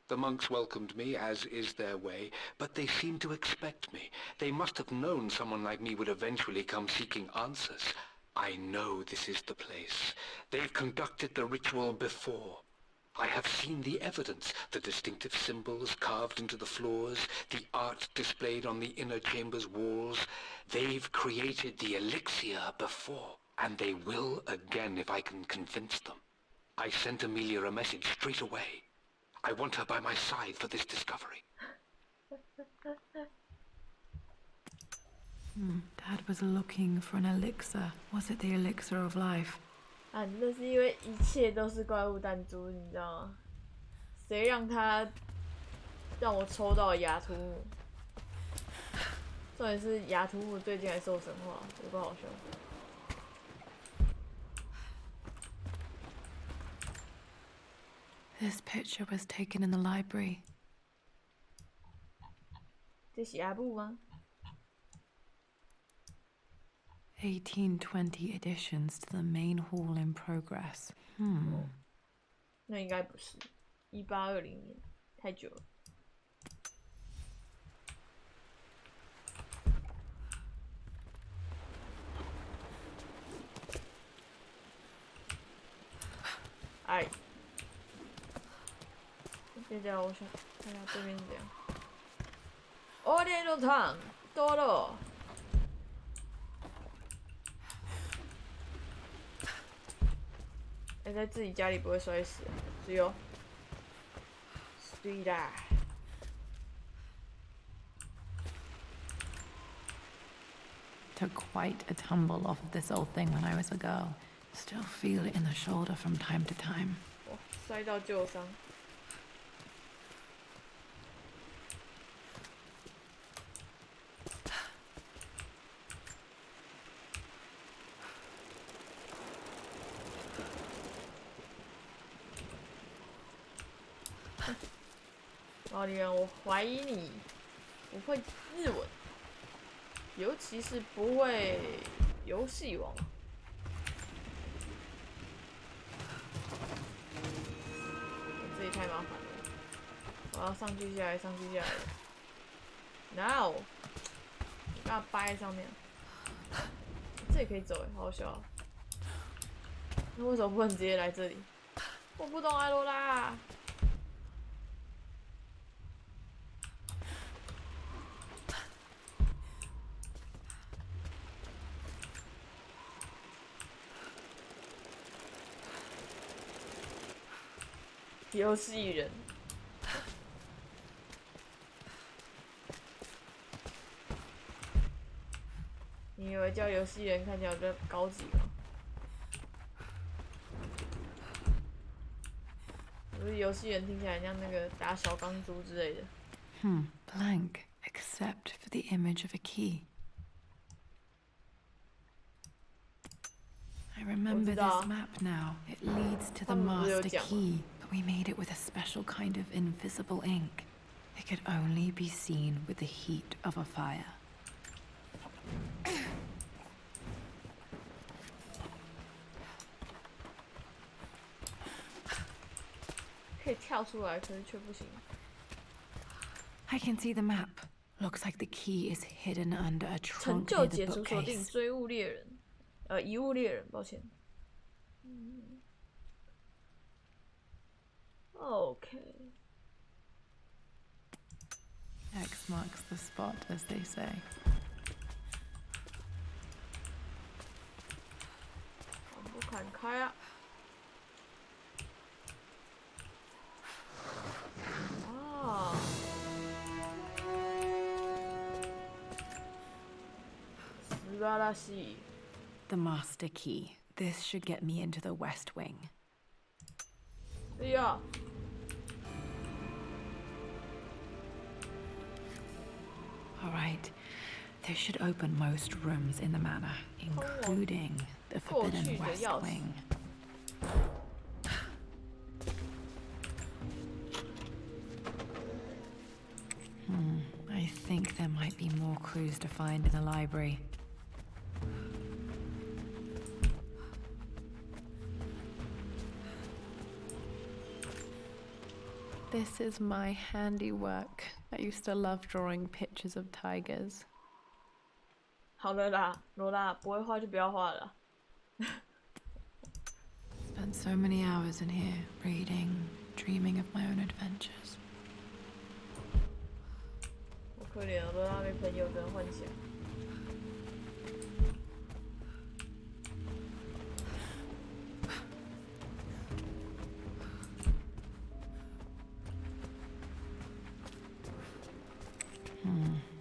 The monks welcomed me, as is their way, but they seemed to expect me. They must have known someone like me would eventually come seeking answers. I know this is the place. They've conducted the ritual before. I have seen the evidence, the distinctive symbols carved into the floors, the art displayed on the inner chamber's walls. They've created the elixir before, and they will again if I can convince them. I sent Amelia a message straight away. I want her by my side for this discovery. Dad was looking for an elixir. Was it the elixir of life? 啊，那是因为一切都是怪物弹珠，你知道吗？谁让我抽到雅图姆？重点是雅图姆最近还受神化，有个好笑。This picture was taken in the library. 这是阿布吗？ 1820 additions to the main hall in progress. 那应该不是，1820年，太久了。哎，别这样，我想看下对面是怎样。我连肉汤多了。在自己家里不会摔死，只有，对啦。Took quite a tumble off of this old thing when I was a girl. Still feel it in the shoulder from time to time. 哦，摔到旧伤。奥利安，我怀疑你不会日文，尤其是不会游戏王。这也太麻烦了，我要上去下来，上去下来。No， 你干嘛掰在上面？这也可以走哎，好好笑啊！那为什么不能直接来这里？我不懂艾罗拉。游戏人，你以为叫游戏人看起来比较高级吗？不是游戏人听起来像那个打小钢珠之类的。Blank, except for the image of a key. I remember this map now. It leads to the master key, but we made it with a special kind of invisible ink. It could only be seen with the heat of a fire. 可以跳出来，可是却不行。I can see the map. Looks like the key is hidden under a 成 trunk 就 near the 解除锁定， bookcase. 追物猎人，遗物猎人，抱歉。OK。X marks the spot, as they say. 全部砍开啊！啊！素晴らしい。The master key. This should get me into the West Wing. 哎呀！ All right. This should open most rooms in the manor, including the Forbidden West Wing. I think there might be more clues to find in the library. This is my handiwork. I used to love drawing pictures of tigers. 好了啦，罗拉，不会画就不要画了。Spent so many hours in here, reading, dreaming of my own adventures. 好可怜哦，罗拉没朋友，只能幻想。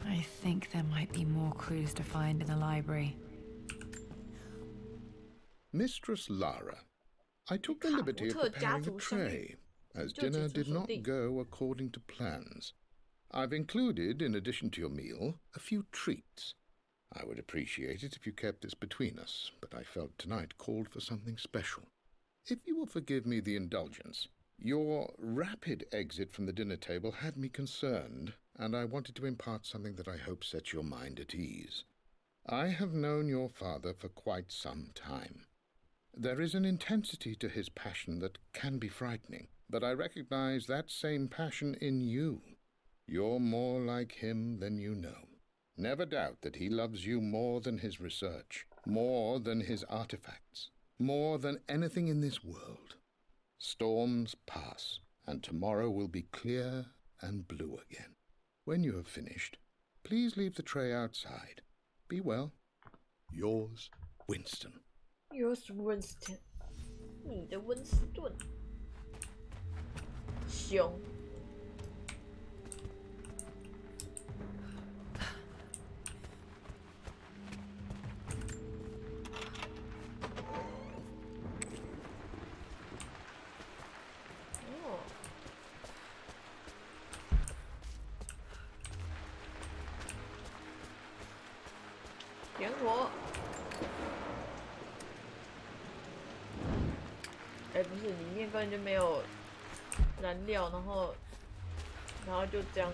I think there might be more clues to find in the library. Mistress Lara, I took the liberty of preparing a tray, as dinner did not go according to plans. I've included, in addition to your meal, a few treats. I would appreciate it if you kept this between us, but I felt tonight called for something special. If you will forgive me the indulgence, your rapid exit from the dinner table had me concerned, and I wanted to impart something that I hope sets your mind at ease. I have known your father for quite some time. There is an intensity to his passion that can be frightening, but I recognize that same passion in you. You're more like him than you know. Never doubt that he loves you more than his research, more than his artifacts, more than anything in this world. Storms pass, and tomorrow will be clear and blue again. When you have finished, please leave the tray outside. Be well. Yours, Winston. Yours, Winston. 你的温斯顿，熊。点火！哎，不是，里面根本就没有燃料，然后就这样。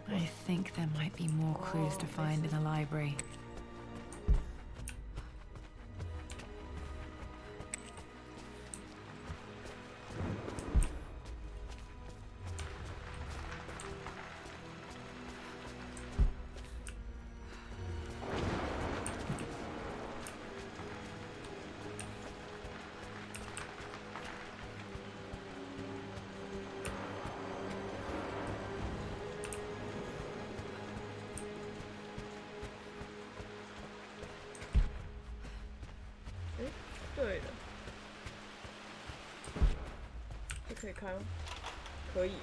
I think there might be more clues to find in the library.可以开吗？可以。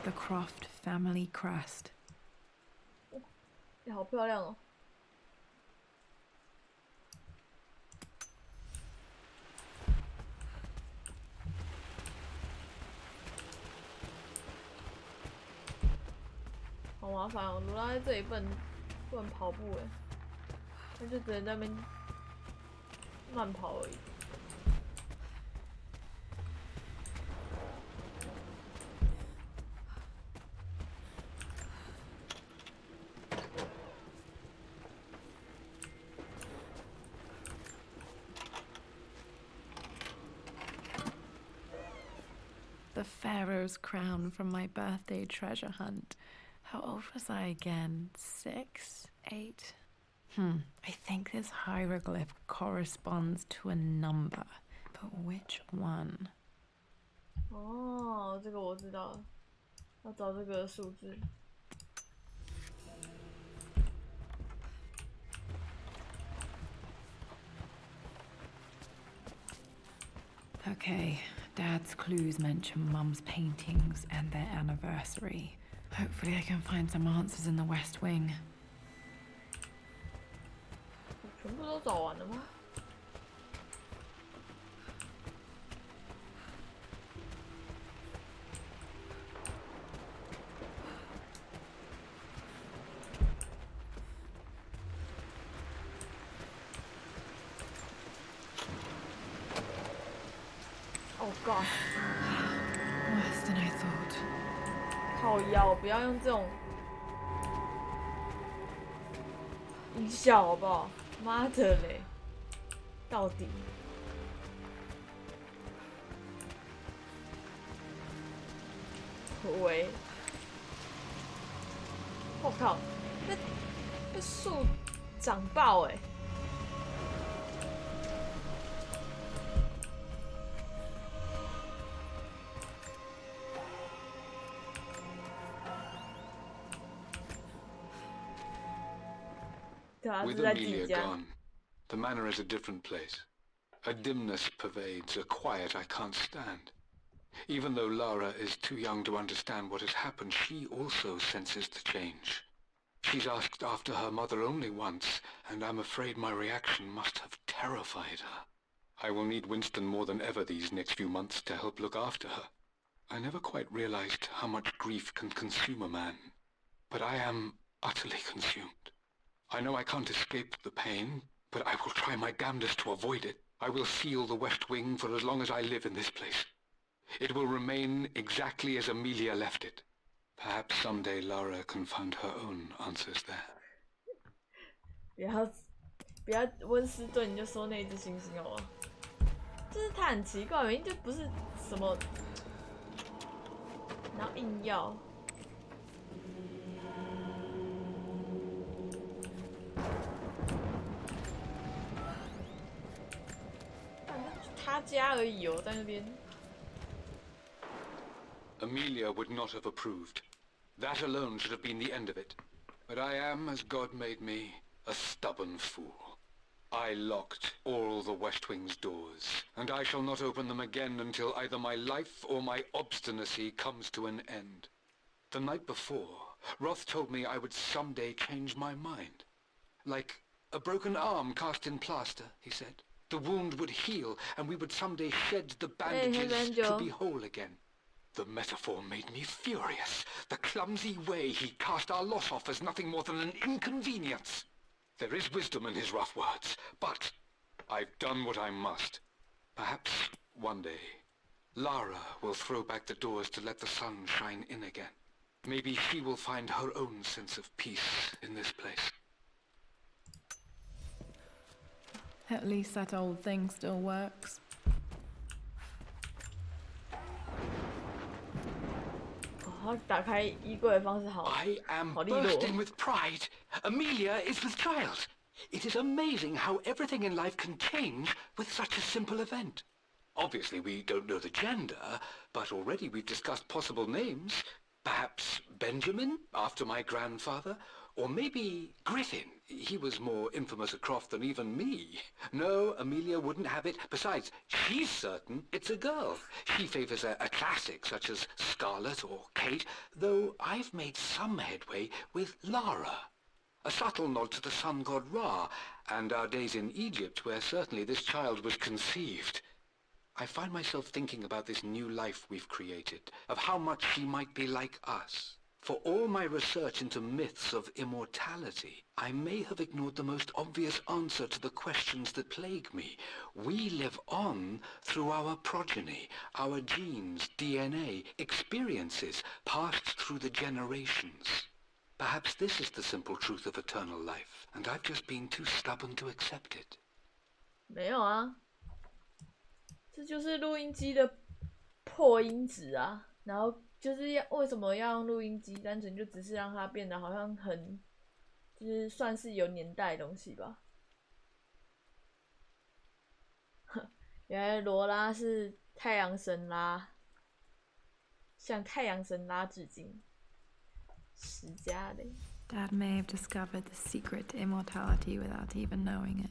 The Croft family crest. 好漂亮哦！好麻烦哦，卢拉在这里不能跑步哎，他就只能在那边慢跑而已。The Pharaoh's crown from my birthday treasure hunt. How old was I again? 6? 8? I think this hieroglyph corresponds to a number, but which one? 哦，这个我知道了，要找这个数字。Okay, Dad's clues mention Mum's paintings and their anniversary. Hopefully I can find some answers in the West Wing. 全部都找完了吗？Oh God! Worse than I thought. 靠腰，不要用这种音效好不好？妈的嘞！到底？喂！我靠，那树长爆哎！With Amelia gone, the manor is a different place. A dimness pervades, a quiet I can't stand. Even though Lara is too young to understand what has happened, she also senses the change. She's asked after her mother only once, and I'm afraid my reaction must have terrified her. I will need Winston more than ever these next few months to help look after her. I never quite realized how much grief can consume a man, but I am utterly consumed. I know I can't escape the pain, but I will try my damnedest to avoid it. I will seal the West Wing for as long as I live in this place. It will remain exactly as Amelia left it. Perhaps someday Lara can find her own answers there. 不要温斯顿，你就说那只猩猩好吗？就是他很奇怪，明明就不是什么然后硬要。他家而已哦，在那边。Amelia would not have approved. That alone should have been the end of it. But I am, as God made me, a stubborn fool. I locked all the West Wing's doors, and I shall not open them again until either my life or my obstinacy comes to an end. The night before, Roth told me I would someday change my mind. Like a broken arm cast in plaster, he said. The wound would heal, and we would someday shed the bandages to be whole again. The metaphor made me furious. The clumsy way he cast our loss off as nothing more than an inconvenience. There is wisdom in his rough words, but I've done what I must. Perhaps one day, Lara will throw back the doors to let the sun shine in again. Maybe she will find her own sense of peace in this place. At least that old thing still works. I am bursting with pride. Amelia is with child. It is amazing how everything in life can change with such a simple event. Obviously, we don't know the gender, but already we've discussed possible names. Perhaps Benjamin, after my grandfather, or maybe Griffin. He was more infamous at Croft than even me. No, Amelia wouldn't have it. Besides, she's certain it's a girl. She favors a classic such as Scarlet or Kate, though I've made some headway with Lara. A subtle nod to the sun god Ra, and our days in Egypt, where certainly this child was conceived. I find myself thinking about this new life we've created, of how much she might be like us. For all my research into myths of immortality, I may have ignored the most obvious answer to the questions that plague me. We live on through our progeny, our genes, DNA, experiences passed through the generations. Perhaps this is the simple truth of eternal life, and I've just been too stubborn to accept it. 没有啊，这就是录音机的破音质啊，然后。就是为什么要用录音机？单纯就只是让它变得好像很，就是算是有年代的东西吧。原来罗拉是太阳神拉，向太阳神拉致敬。史嘉蕾。Dad may have discovered the secret to immortality without even knowing it.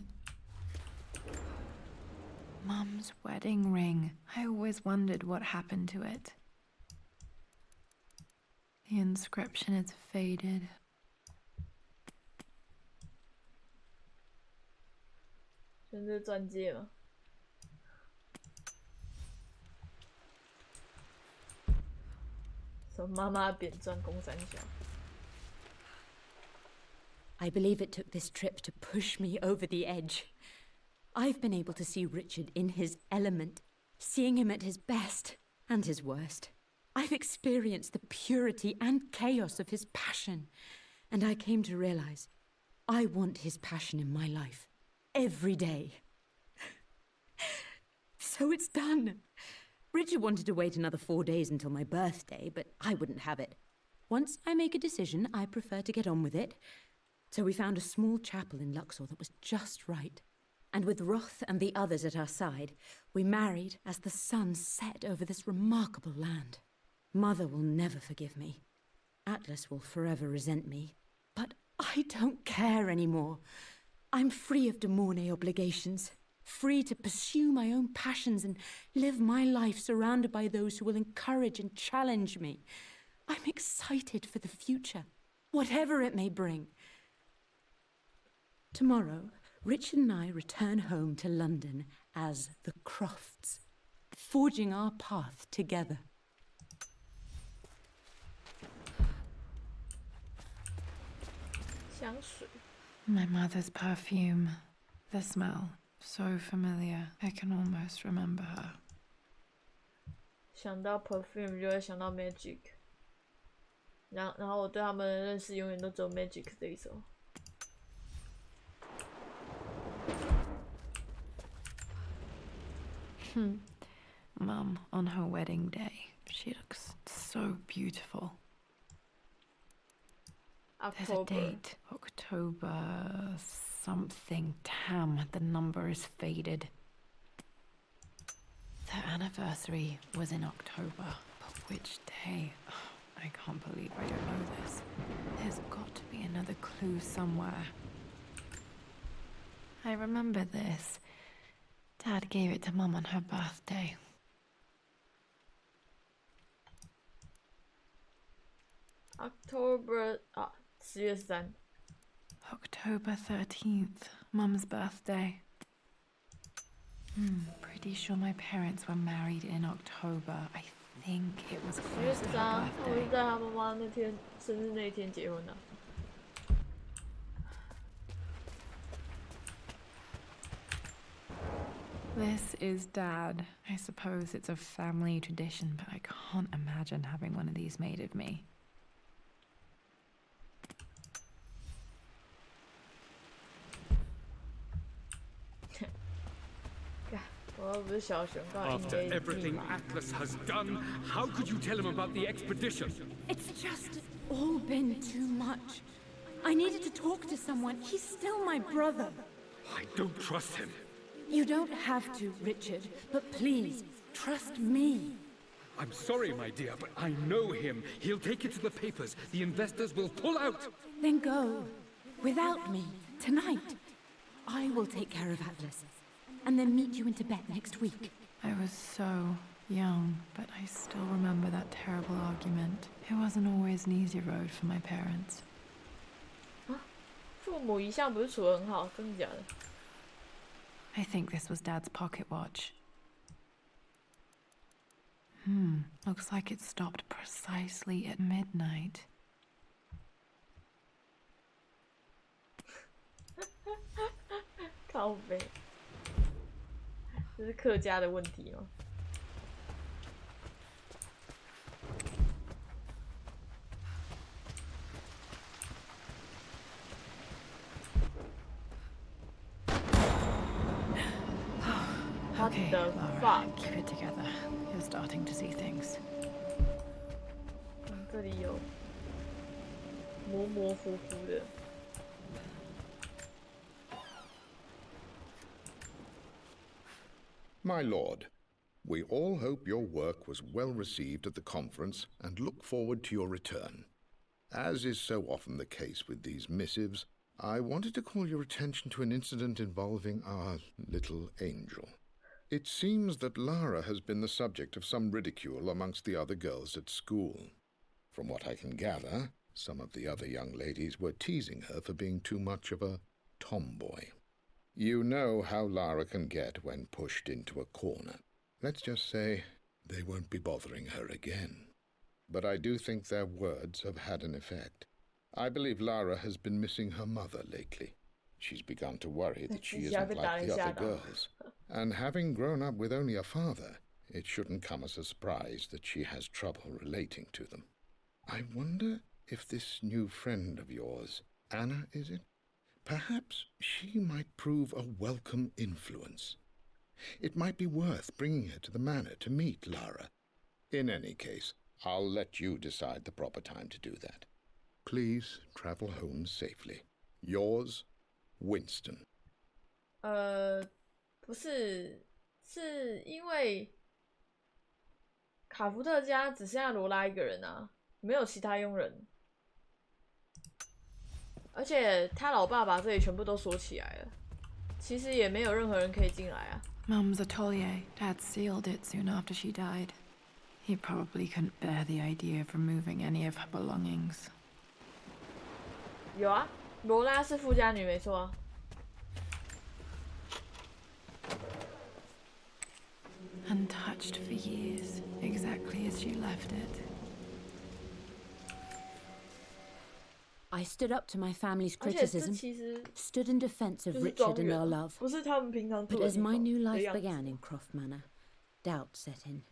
Mum's wedding ring. I always wondered what happened to it. The inscription is faded. 这是钻戒吗？什么妈妈扁钻公三小？ I believe it took this trip to push me over the edge. I've been able to see Richard in his element, seeing him at his best and his worst. I've experienced the purity and chaos of his passion, and I came to realize I want his passion in my life every day. So it's done. Richard wanted to wait another 4 days until my birthday, but I wouldn't have it. Once I make a decision, I prefer to get on with it. So we found a small chapel in Luxor that was just right. And with Roth and the others at our side, we married as the sun set over this remarkable land. Mother will never forgive me. Atlas will forever resent me. But I don't care anymore. I'm free of de Mornay obligations, free to pursue my own passions and live my life surrounded by those who will encourage and challenge me. I'm excited for the future, whatever it may bring. Tomorrow, Richard and I return home to London as the Crofts, forging our path together. My mother's perfume. The smell. So familiar. I can almost remember her. 想到 perfume 就会想到 magic， 然后我对他们的认识永远都只有 magic 这一首。Mum, on her wedding day, she looks so beautiful. There's a October. date. October something. Damn, the number is faded. The anniversary was in October. But which day? I can't believe I don't know this. There's got to be another clue somewhere. I remember this. Dad gave it to Mum on her birthday. October 10月13。October 13th, Mum's birthday. Pretty sure my parents were married in October. I think it was 10月 close to 13， her 我是 birthday. 在他妈妈那天生日那天结婚的。This is Dad. I suppose it's a family tradition, but I can't imagine having one of these made of me. After everything Atlas has done, how could you tell him about the expedition? It's just all been too much. I needed to talk to someone. He's still my brother. I don't trust him. You don't have to, Richard, but please, trust me. I'm sorry, my dear, but I know him. He'll take it to the papers. The investors will pull out. Then go. Without me, tonight. I will take care of Atlas, and then meet you in Tibet next week. I was so young, but I still remember that terrible argument. It wasn't always an easy road for my parents. 父母一向不是处得很好，真的假的？ I think this was Dad's pocket watch. Looks like it stopped precisely at midnight. 靠北，这是客家的问题吗？ Okay, the Laura, fuck? keep it together. You're starting to see things. 这里有模模糊糊的。 My lord, we all hope your work was well received at the conference and look forward to your return. As is so often the case with these missives, I wanted to call your attention to an incident involving our little angel. It seems that Lara has been the subject of some ridicule amongst the other girls at school. From what I can gather, some of the other young ladies were teasing her for being too much of a tomboy. You know how Lara can get when pushed into a corner. Let's just say they won't be bothering her again. But I do think their words have had an effect. I believe Lara has been missing her mother lately. She's begun to worry that she isn't like the other girls. And having grown up with only a father, it shouldn't come as a surprise that she has trouble relating to them. I wonder if this new friend of yours, Anna, is it? Perhaps she might prove a welcome influence. It might be worth bringing her to the manor to meet Lara. In any case, I'll let you decide the proper time to do that. Please travel home safely. Yours, Winston. 不是，是因为卡福特家只剩下罗拉一个人啊，没有其他佣人，而且他老爸把这里全部都锁起来了，其实也没有任何人可以进来啊。Mum's atelier. Dad sealed it soon after she died. He probably couldn't bear the idea of removing any of her belongings. 有啊，罗拉是富家女没错啊。 Untouched for years, exactly as she left it. I stood up to my family's 而且这 criticism, 其实 stood in defense 就 of 是 Richard 庄 and 园 our 啊， love. 不是他们平常住 But 的 as 地 my 方 new 的 life 样子。 began in Croft Manor, doubt set in.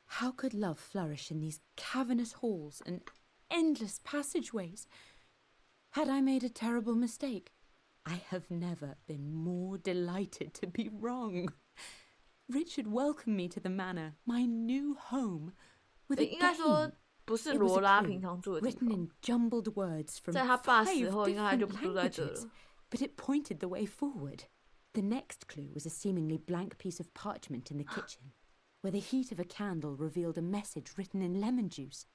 How could love flourish in these cavernous halls and endless passageways? Had I made a terrible mistake? I have never been more delighted to be wrong. Richard welcomed me to the manor, my new home, with a 应该说 game. 不是 It was 罗 a 拉 clue, 平常住的地 written 方， in jumbled words from 在他爸 5死后，应该他就 different 不住在这 languages, 了。 but it pointed the way forward. The next clue was a seemingly blank piece of parchment in the kitchen, where the heat of a candle revealed a message written in lemon juice.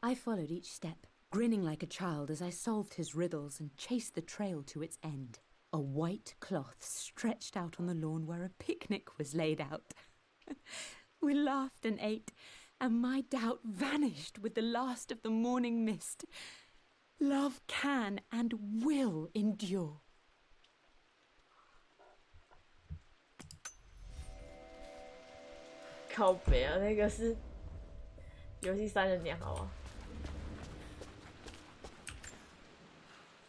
I followed each step, grinning like a child as I solved his riddles and chased the trail to its end. A white cloth stretched out on the lawn where a picnic was laid out. We laughed and ate, and my doubt vanished with the last of the morning mist. Love can and will endure. 靠北啊，那个是游戏3人娘，好吗？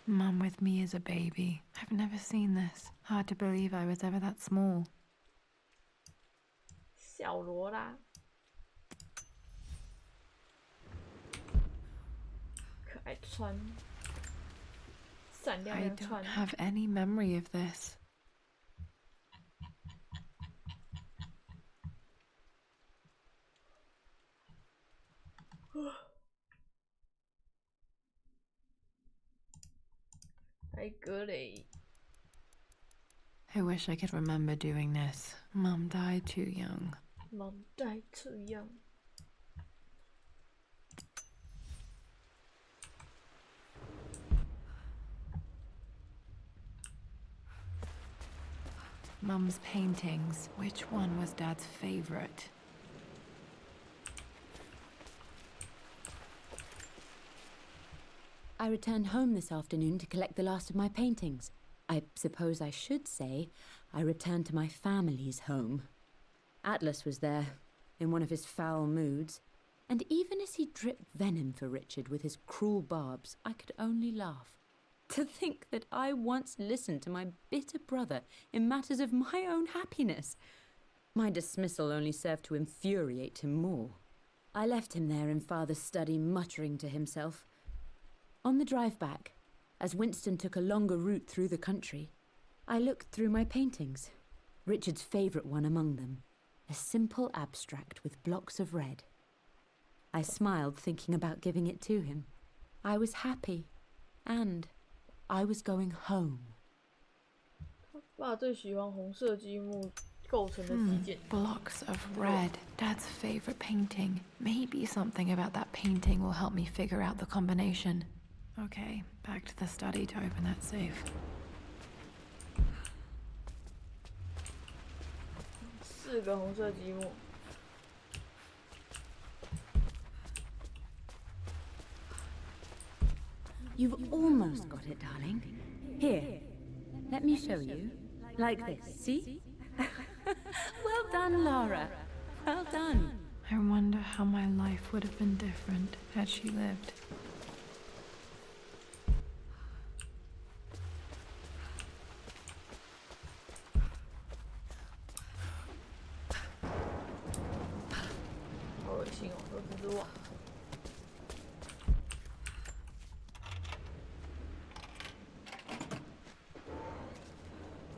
Mum with me as a baby. I've never seen this. Hard to believe I was ever that small. 小罗拉，可爱的川，闪亮 I 亮 don't 川。 have any memory of this. I wish I could remember doing this. Mum died too young. Mom died too young. Mum's paintings. Which one was Dad's favorite? I returned home this afternoon to collect the last of my paintings. I suppose I should say I returned to my family's home. Atlas was there, in one of his foul moods, and even as he dripped venom for Richard with his cruel barbs, I could only laugh. To think that I once listened to my bitter brother in matters of my own happiness. My dismissal only served to infuriate him more. I left him there in Father's study, muttering to himself. On the drive back, as Winston took a longer route through the country, I looked through my paintings, Richard's favourite one among them, a simple abstract with blocks of red. I smiled, thinking about giving it to him. I was happy, and I was going home. 爸最喜欢红色积木构成的基建。 Blocks of red. Dad's favorite painting. Maybe something about that painting will help me figure out the combination. Okay, back to the study to open that safe. 4个红色积木。 You've almost got it, darling. Here, let me show you. Like this, see? Well done, Lara. Well done. I wonder how my life would have been different had she lived.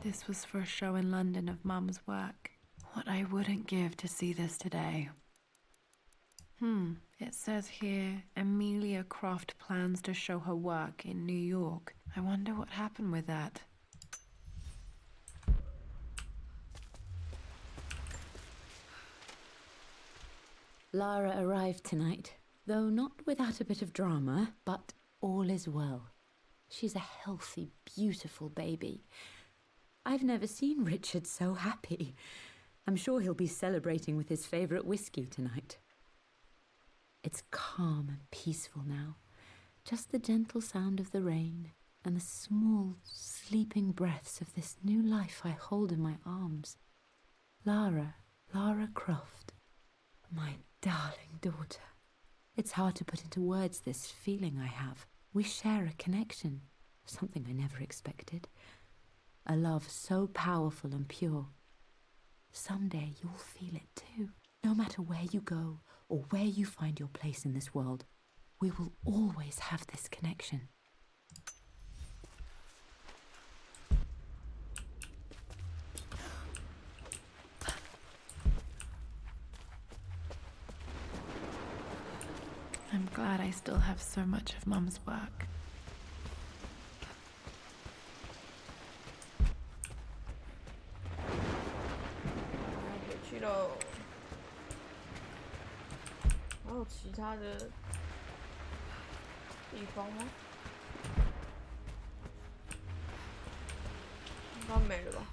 This was for a show in London of Mum's work. What I wouldn't give to see this today. It says here, Amelia Croft plans to show her work in New York. I wonder what happened with that. Lara arrived tonight, though not without a bit of drama, but all is well. She's a healthy, beautiful baby. I've never seen Richard so happy. I'm sure he'll be celebrating with his favourite whiskey tonight. It's calm and peaceful now. Just the gentle sound of the rain and the small, sleeping breaths of this new life I hold in my arms. Lara Croft, my darling daughter. It's hard to put into words this feeling I have. We share a connection, something I never expected. A love so powerful and pure. Someday you'll feel it too. No matter where you go or where you find your place in this world, we will always have this connection. still have so much of Mum's work. 回去喽。还有其他的地方吗？应该没了吧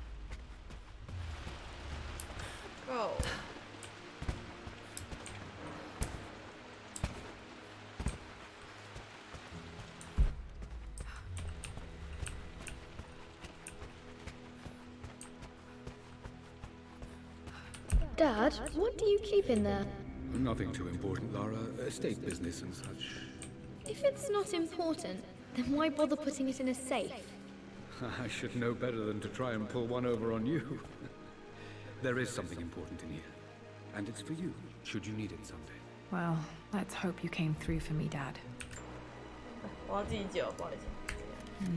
？Go。Dad, what do you keep in there? Nothing too important, Lara. Estate business and such. If it's not important, then why bother putting it in a safe? I should know better than to try and pull one over on you. There is something important in here. And it's for you, should you need it someday. Well, let's hope you came through for me, Dad. 我要自己解，不好意思。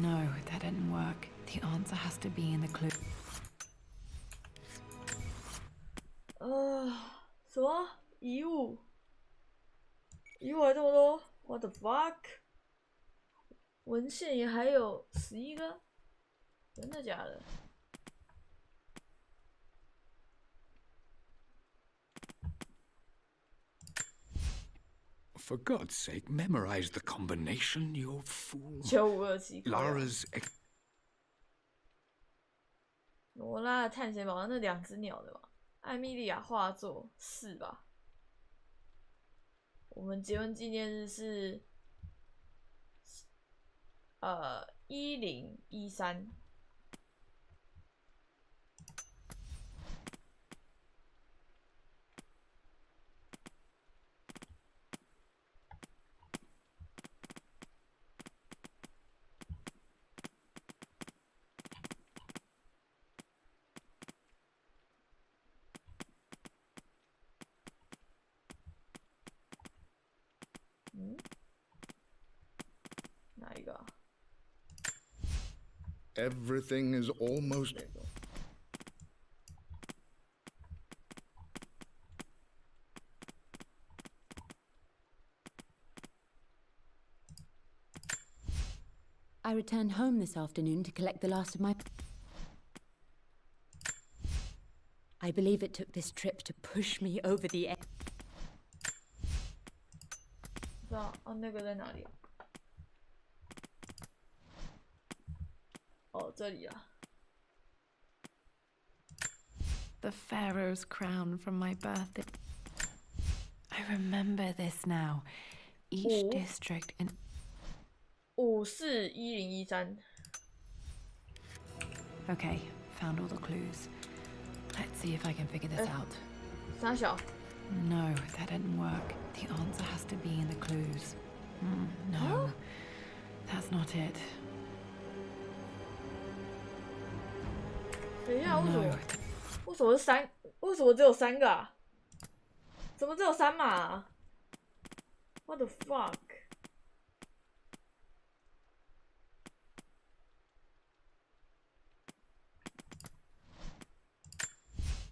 No, that didn't work. The answer has to be in the clue. 什么遗物？遗物还这么多 ？What the fuck？ 文献也还有11个，真的假的？ For God's sake, memorize the combination, you fool. 9527。Lara's. 罗拉的探险宝那2只鸟的吧？艾米莉亚画作是吧？我们结婚纪念日是1013。哪一个啊？ Everything is almost. I returned home this afternoon to collect the last of my... I believe it took this trip to push me over the edge. 不知道啊，那个在哪里啊？哦，这里啊。 The Pharaoh's crown from my birthday. I remember this now. Each district in... 541013。 Okay, found all the clues. Let's see if I can figure this out. 三小。 No, that didn't work. The answer has to be in the clues. No, that's not it. 等一下，为什 No. 么？为什么是3？为什么只有3个啊？怎么只有3码啊 ？What the fuck？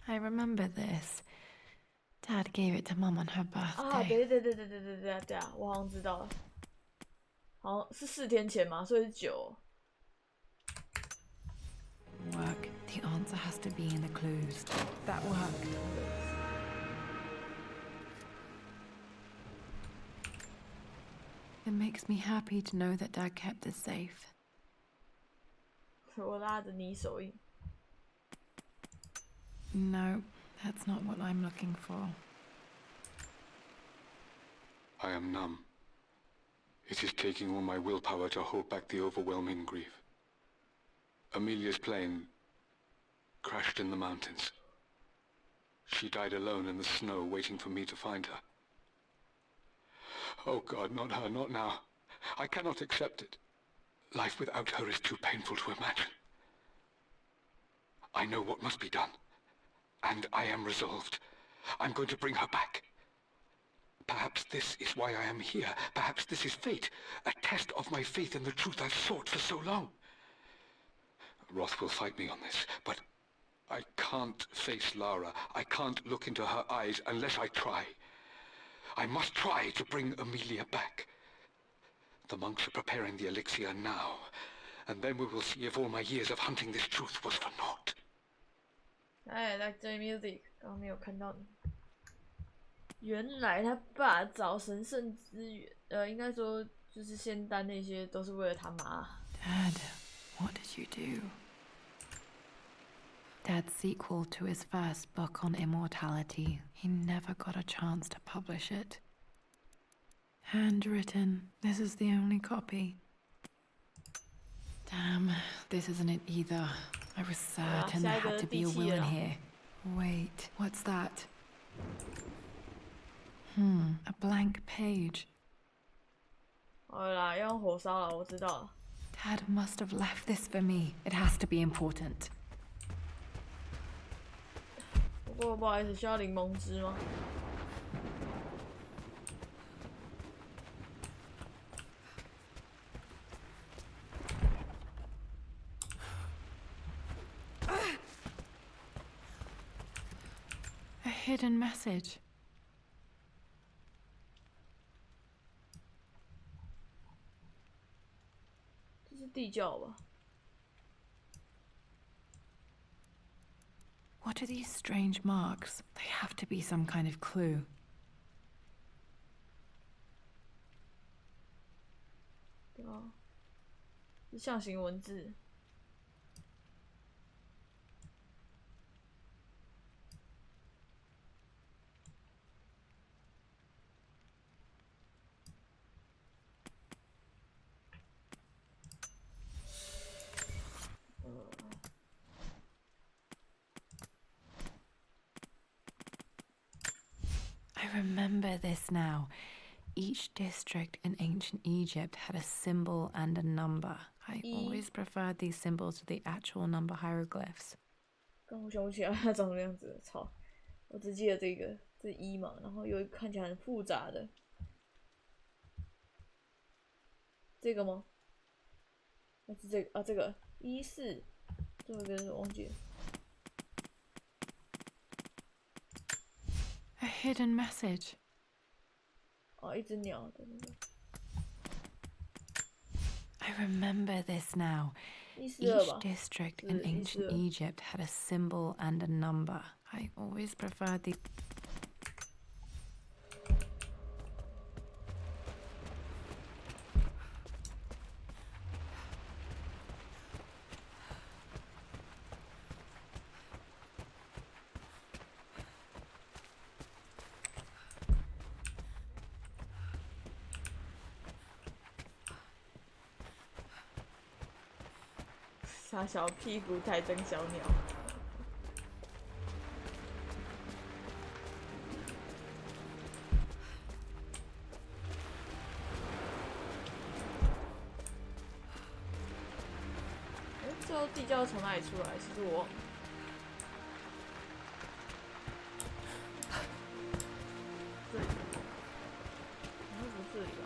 I remember this. Dad gave it to Mum on her 啊， birthday. 对啊，我好像知道了，好像是4天前嘛，所以是9。 Work. The answer has to be in the clues. That worked. It makes me happy to know that Dad kept this safe. 我拉着你手印。 No, that's not what I'm looking for. I am numb. It is taking all my willpower to hold back the overwhelming grief. Amelia's plane crashed in the mountains. She died alone in the snow, waiting for me to find her. Oh God, not her, not now. I cannot accept it. Life without her is too painful to imagine. I know what must be done. And I am resolved. I'm going to bring her back. Perhaps this is why I am here. Perhaps this is fate. A test of my faith in the truth I've sought for so long. Roth will fight me on this, but I can't face Lara. I can't look into her eyes unless I try. I must try to bring Amelia back. The monks are preparing the elixir now, and then we will see if all my years of hunting this truth was for naught. I like the music. 刚刚没有看到你。原来他爸找神圣资源，应该说就是仙丹那些都是为了他妈。Dad, what did you do? Dad's sequel to his first book on immortality. He never got a chance to publish it. Handwritten. This is the only copy. Damn, this isn't it either. I was certain there had to be a will in here. Wait, what's that? A blank page. 好了啦，要用火烧了，我知道了。Dad must have left this for me. It has to be important. 不过不好意思，需要柠檬汁吗？A hidden message. 这是地窖吧？ What are these strange marks? They have to be some kind of clue. 对啊，是象形文字。I remember this now. Each district in ancient Egypt had a symbol and a number. I always preferred these symbols to the actual number hieroglyphs. 刚我想不起来它长什么样子了，操！我只记得这个，这一嘛，然后有一个看起来很复杂的，这个吗？还是这个啊？这个14，最后一个是忘记了。A hidden message. 哦，一只鸟的那个。I remember this now. Each district in ancient Egypt had a symbol and a number. I always preferred the...傻小屁股台真小鸟。最后地窖从哪里出来？其实我忘了。这里，应该不是这里吧？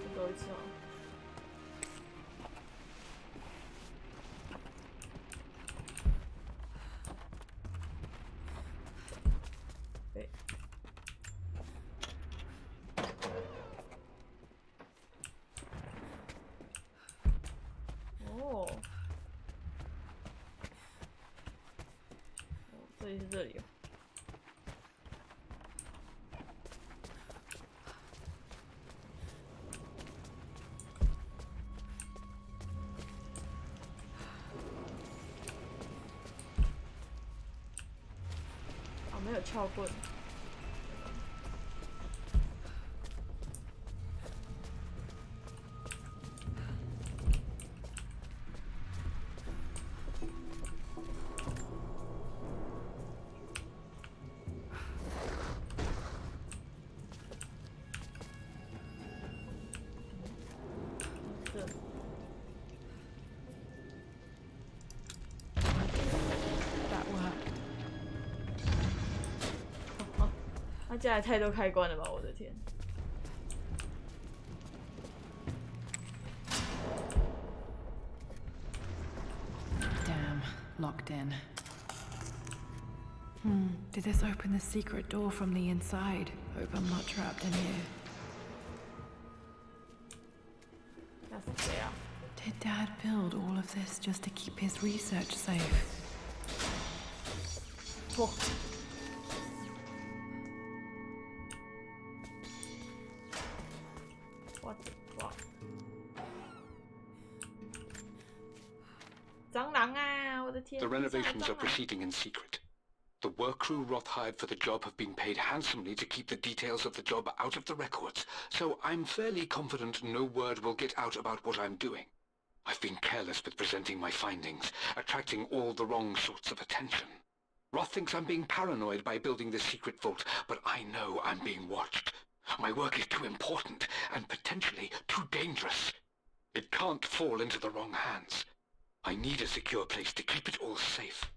再走一次啊！对。哦。这里是这里哦。没有撬棍。他家也太多开关了吧！我的天。locked in. Did this open the secret door from the inside? Hope I'm not trapped in here. Did Dad build all of this just to keep his research safe? Oh. What the fuck? 蟑螂啊！我的天！ The renovations are proceeding in secret. The work crew Roth hired for the job have been paid handsomely to keep the details of the job out of the records, so I'm fairly confident no word will get out about what I'm doing. I've been careless with presenting my findings, attracting all the wrong sorts of attention. Roth thinks I'm being paranoid by building this secret vault, but I know I'm being watched. My work is too important, and potentially too dangerous. It can't fall into the wrong hands. I need a secure place to keep it all safe.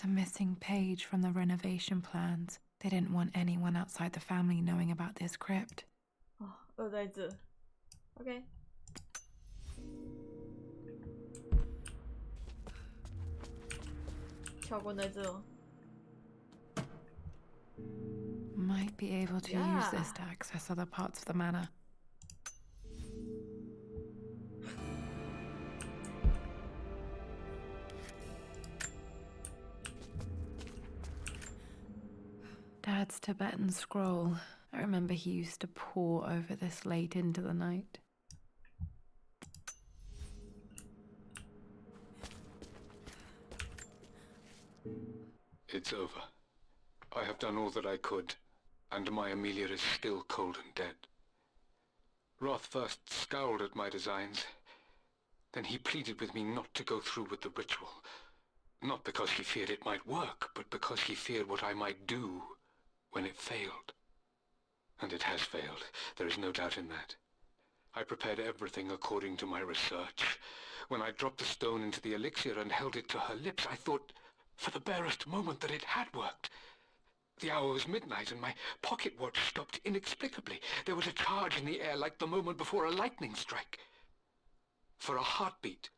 The missing page from the renovation plans. They didn't want anyone outside the family knowing about this crypt. 哦，2在这。OK。撬棍在这吗？ Might be able to use this to access other parts of the manor. Dad's Tibetan scroll. I remember he used to pore over this late into the night. It's over. I have done all that I could, and my Amelia is still cold and dead. Roth first scowled at my designs. Then he pleaded with me not to go through with the ritual. Not because he feared it might work, but because he feared what I might do when it failed. And it has failed. There is no doubt in that. I prepared everything according to my research. When I dropped the stone into the elixir and held it to her lips, I thought for the barest moment that it had worked. The hour was midnight and my pocket watch stopped inexplicably. There was a charge in the air like the moment before a lightning strike. For a heartbeat,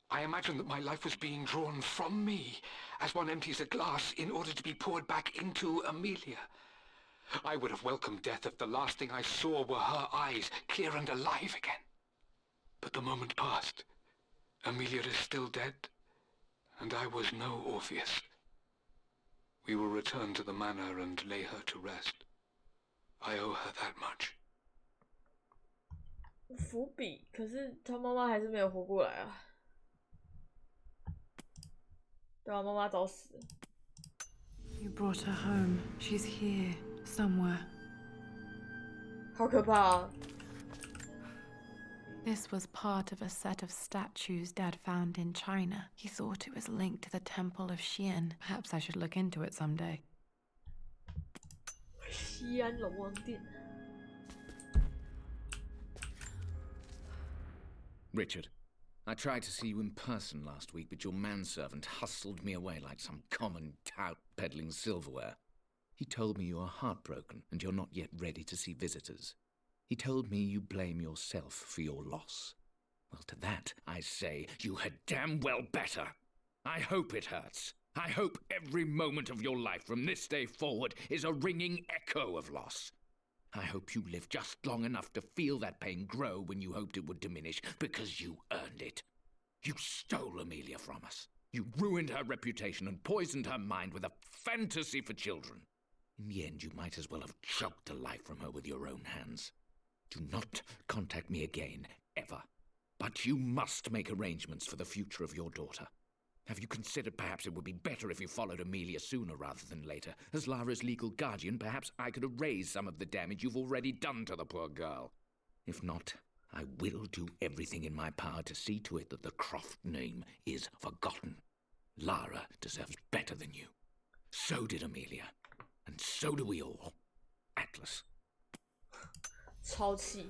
I imagined that my life was being drawn from me as one empties a glass in order to be poured back into Amelia. I would have welcomed death if the last thing I saw were her eyes, clear and alive again. But the moment passed. Amelia is still dead, and I was no Orpheus. We will return to the manor and lay her to rest. I owe her that much. 伏笔，可是他妈妈还是没有活过来啊。对啊，妈妈早死了。You brought her home. She's here, somewhere. 好可怕啊！ This was part of a set of statues Dad found in China. He thought it was linked to the Temple of Xian. Perhaps I should look into it someday. 西安龙王殿。 Richard, I tried to see you in person last week, but your manservant hustled me away like some common tout peddling silverware. He told me you are heartbroken and you're not yet ready to see visitors. He told me you blame yourself for your loss. Well, to that, I say you had damn well better. I hope it hurts. I hope every moment of your life from this day forward is a ringing echo of loss. I hope you live just long enough to feel that pain grow when you hoped it would diminish, because you earned it. You stole Amelia from us. You ruined her reputation and poisoned her mind with a fantasy for children. In the end, you might as well have choked the life from her with your own hands. Do not contact me again, ever. But you must make arrangements for the future of your daughter. Have you considered perhaps it would be better if you followed Amelia sooner rather than later? As Lara's legal guardian, perhaps I could erase some of the damage you've already done to the poor girl. If not, I will do everything in my power to see to it that the Croft name is forgotten. Lara deserves better than you. So did Amelia. And so do we all. Atlas. 超气。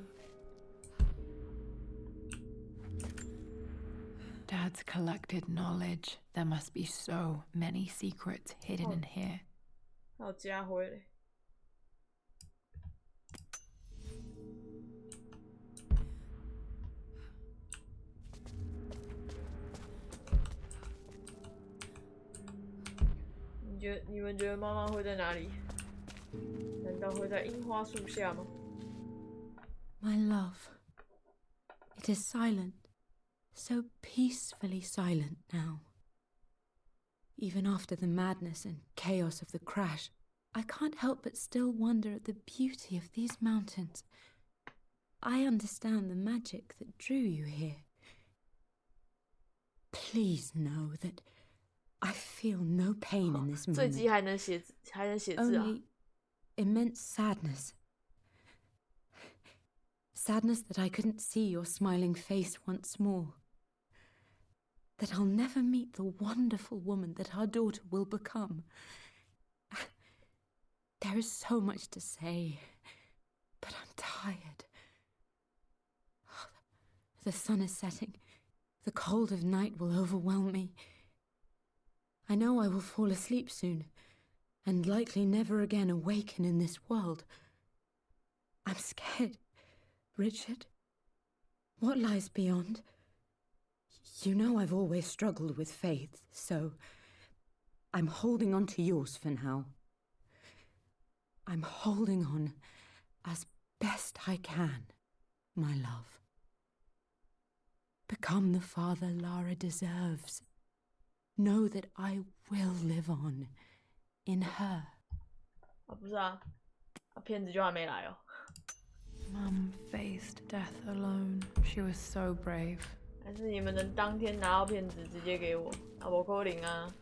Dad's collected knowledge. There must be so many secrets hidden in here. 还有家徽嘞。你们觉得妈妈会在哪里？难道会在樱花树下吗？ My love, it is silent, so peacefully silent now. Even after the madness and chaos of the crash, I can't help but still wonder at the beauty of these mountains. I understand the magic that drew you here. Please know that I feel no pain in this moment. 坠机还能写字啊 Only immense sadness. Sadness that I couldn't see your smiling face once more. That I'll never meet the wonderful woman that our daughter will become. There is so much to say, but I'm tired. The sun is setting. The cold of night will overwhelm me. I know I will fall asleep soon, and likely never again awaken in this world. I'm scared. Richard, what lies beyond? You know I've always struggled with faith, so I'm holding on to yours for now. I'm holding on as best I can, my love. Become the father Lara deserves. Know that I will live on in her. 啊，不是啊，骗子就还没来哦。Mum faced death alone. She was so brave. 还是你们能当天拿到骗子直接给我？啊，不可能啊！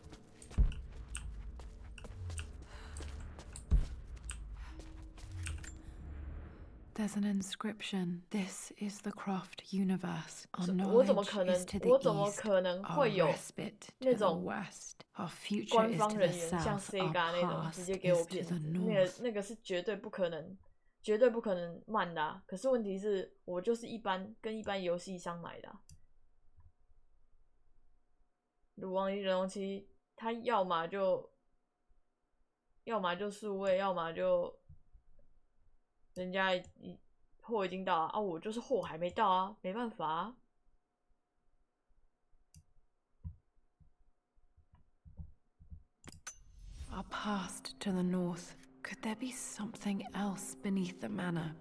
There's an inscription. This is the Croft universe. Our 我怎么 knowledge 可能 is to？the 我怎么 east, 可能 our 会有 respite to 那 the 种 west, our future 官 is 方 to 人 the 员像 south, Sega our 那种直 past 接给我 is 骗 to 子？ the 那 north. 个是绝对不可能，绝对不可能慢的啊！可是问题是我就是跟一般游戏商买的、啊。鲁王与人龙七，他要么就数位，要么就人家货已经到啊，我就是货还没到啊，没办法啊。Our past to the north. Could there be something else beneath the manor?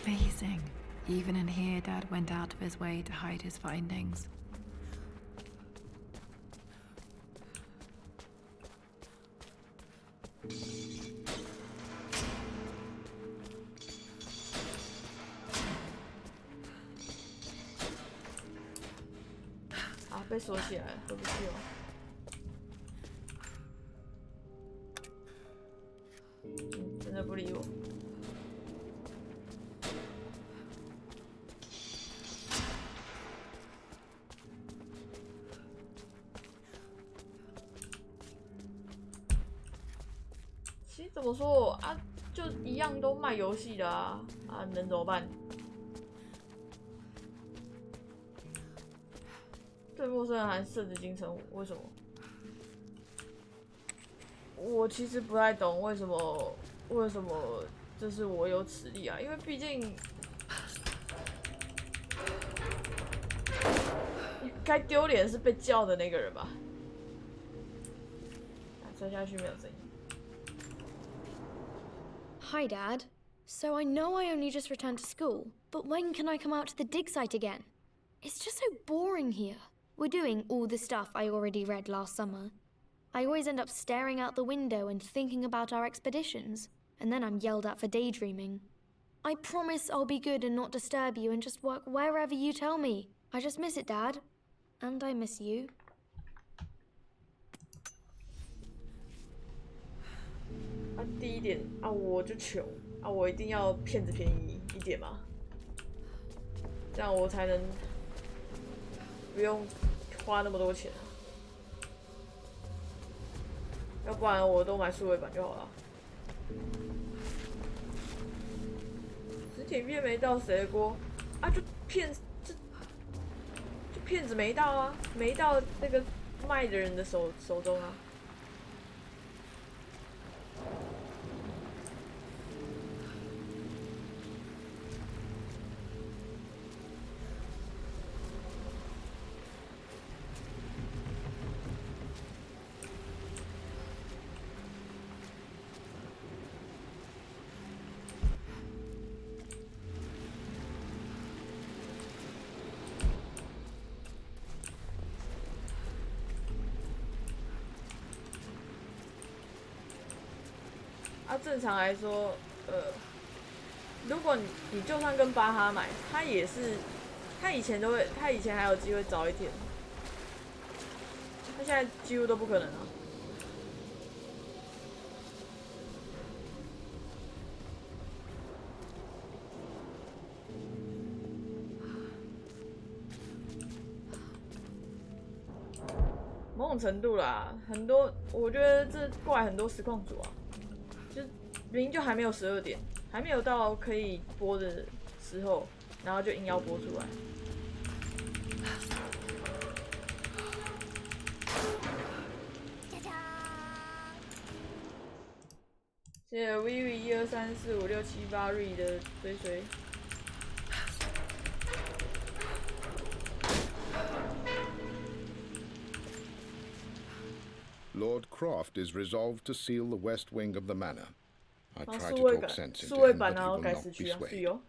Amazing. Even in here, Dad went out of his way to hide his findings. Ah, 被锁起来了，回不去了。真的不理我。其实怎么说啊，就一样都卖游戏的啊，能怎么办？对陌生人还设置京城，为什么？我其实不太懂为什么这是我有此力啊，因为毕竟该丢脸是被叫的那个人吧。摔下去没有声音。Hi, Dad. So I know I only just returned to school, but when can I come out to the dig site again? It's just so boring here. We're doing all the stuff I already read last summer. I always end up staring out the window and thinking about our expeditions, and then I'm yelled at for daydreaming. I promise I'll be good and not disturb you and just work wherever you tell me. I just miss it, Dad. And I miss you. 啊，第一点啊，我就穷啊，我一定要骗子便宜一点嘛，这样我才能不用花那么多钱啊，要不然我都买数位版就好了。影片没到谁的锅啊？就骗骗子没到啊，没到那个卖的人的手中啊。正常来说，如果你就算跟巴哈买，他也是，他以前还有机会早一天，他现在几乎都不可能啊。某种程度啦，很多我觉得这怪很多实况组啊。就明明就还没有12点，还没有到可以播的时候，然后就硬要播出来。谢谢 Vivi 123456788 Re 的追。Lord Croft is resolved to seal the west wing of the manor. I tried to talk sense into him, but he will not be swayed.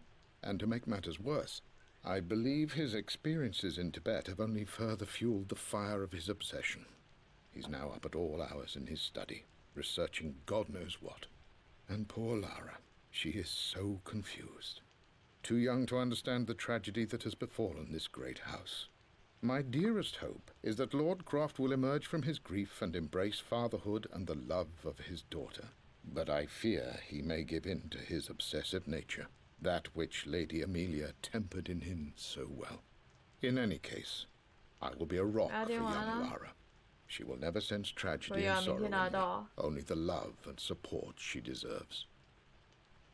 And to make matters worse, I believe his experiences in Tibet have only further fueled the fire of his obsession. He's now up at all hours in his study, researching God knows what. And poor Lara, she is so confused. Too young to understand the tragedy that has befallen this great house. My dearest hope is that Lord Croft will emerge from his grief and embrace fatherhood and the love of his daughter. But I fear he may give in to his obsessive nature, that which Lady Amelia tempered in him so well. In any case, I will be a rock for young Lara. She will never sense tragedy and sorrow in me, only the love and support she deserves.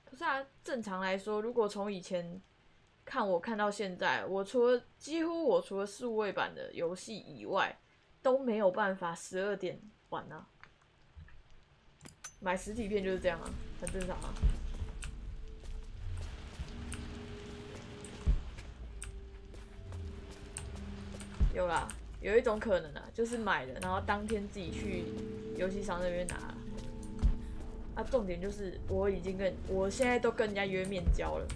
可是啊，正常来说，如果从以前看到现在，几乎我除了数位版的游戏以外，都没有办法12点玩啊。买实体片就是这样啊，很正常啊。有啦，有一种可能啊，就是买了，然后当天自己去游戏商那边拿了。啊，重点就是我现在都跟人家约面交了。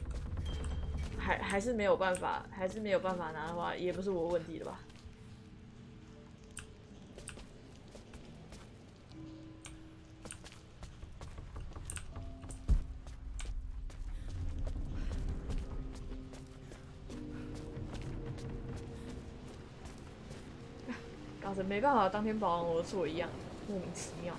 还是没有办法拿的话，也不是我问题了吧？搞成没办法当天保完我的错一样，莫名其妙。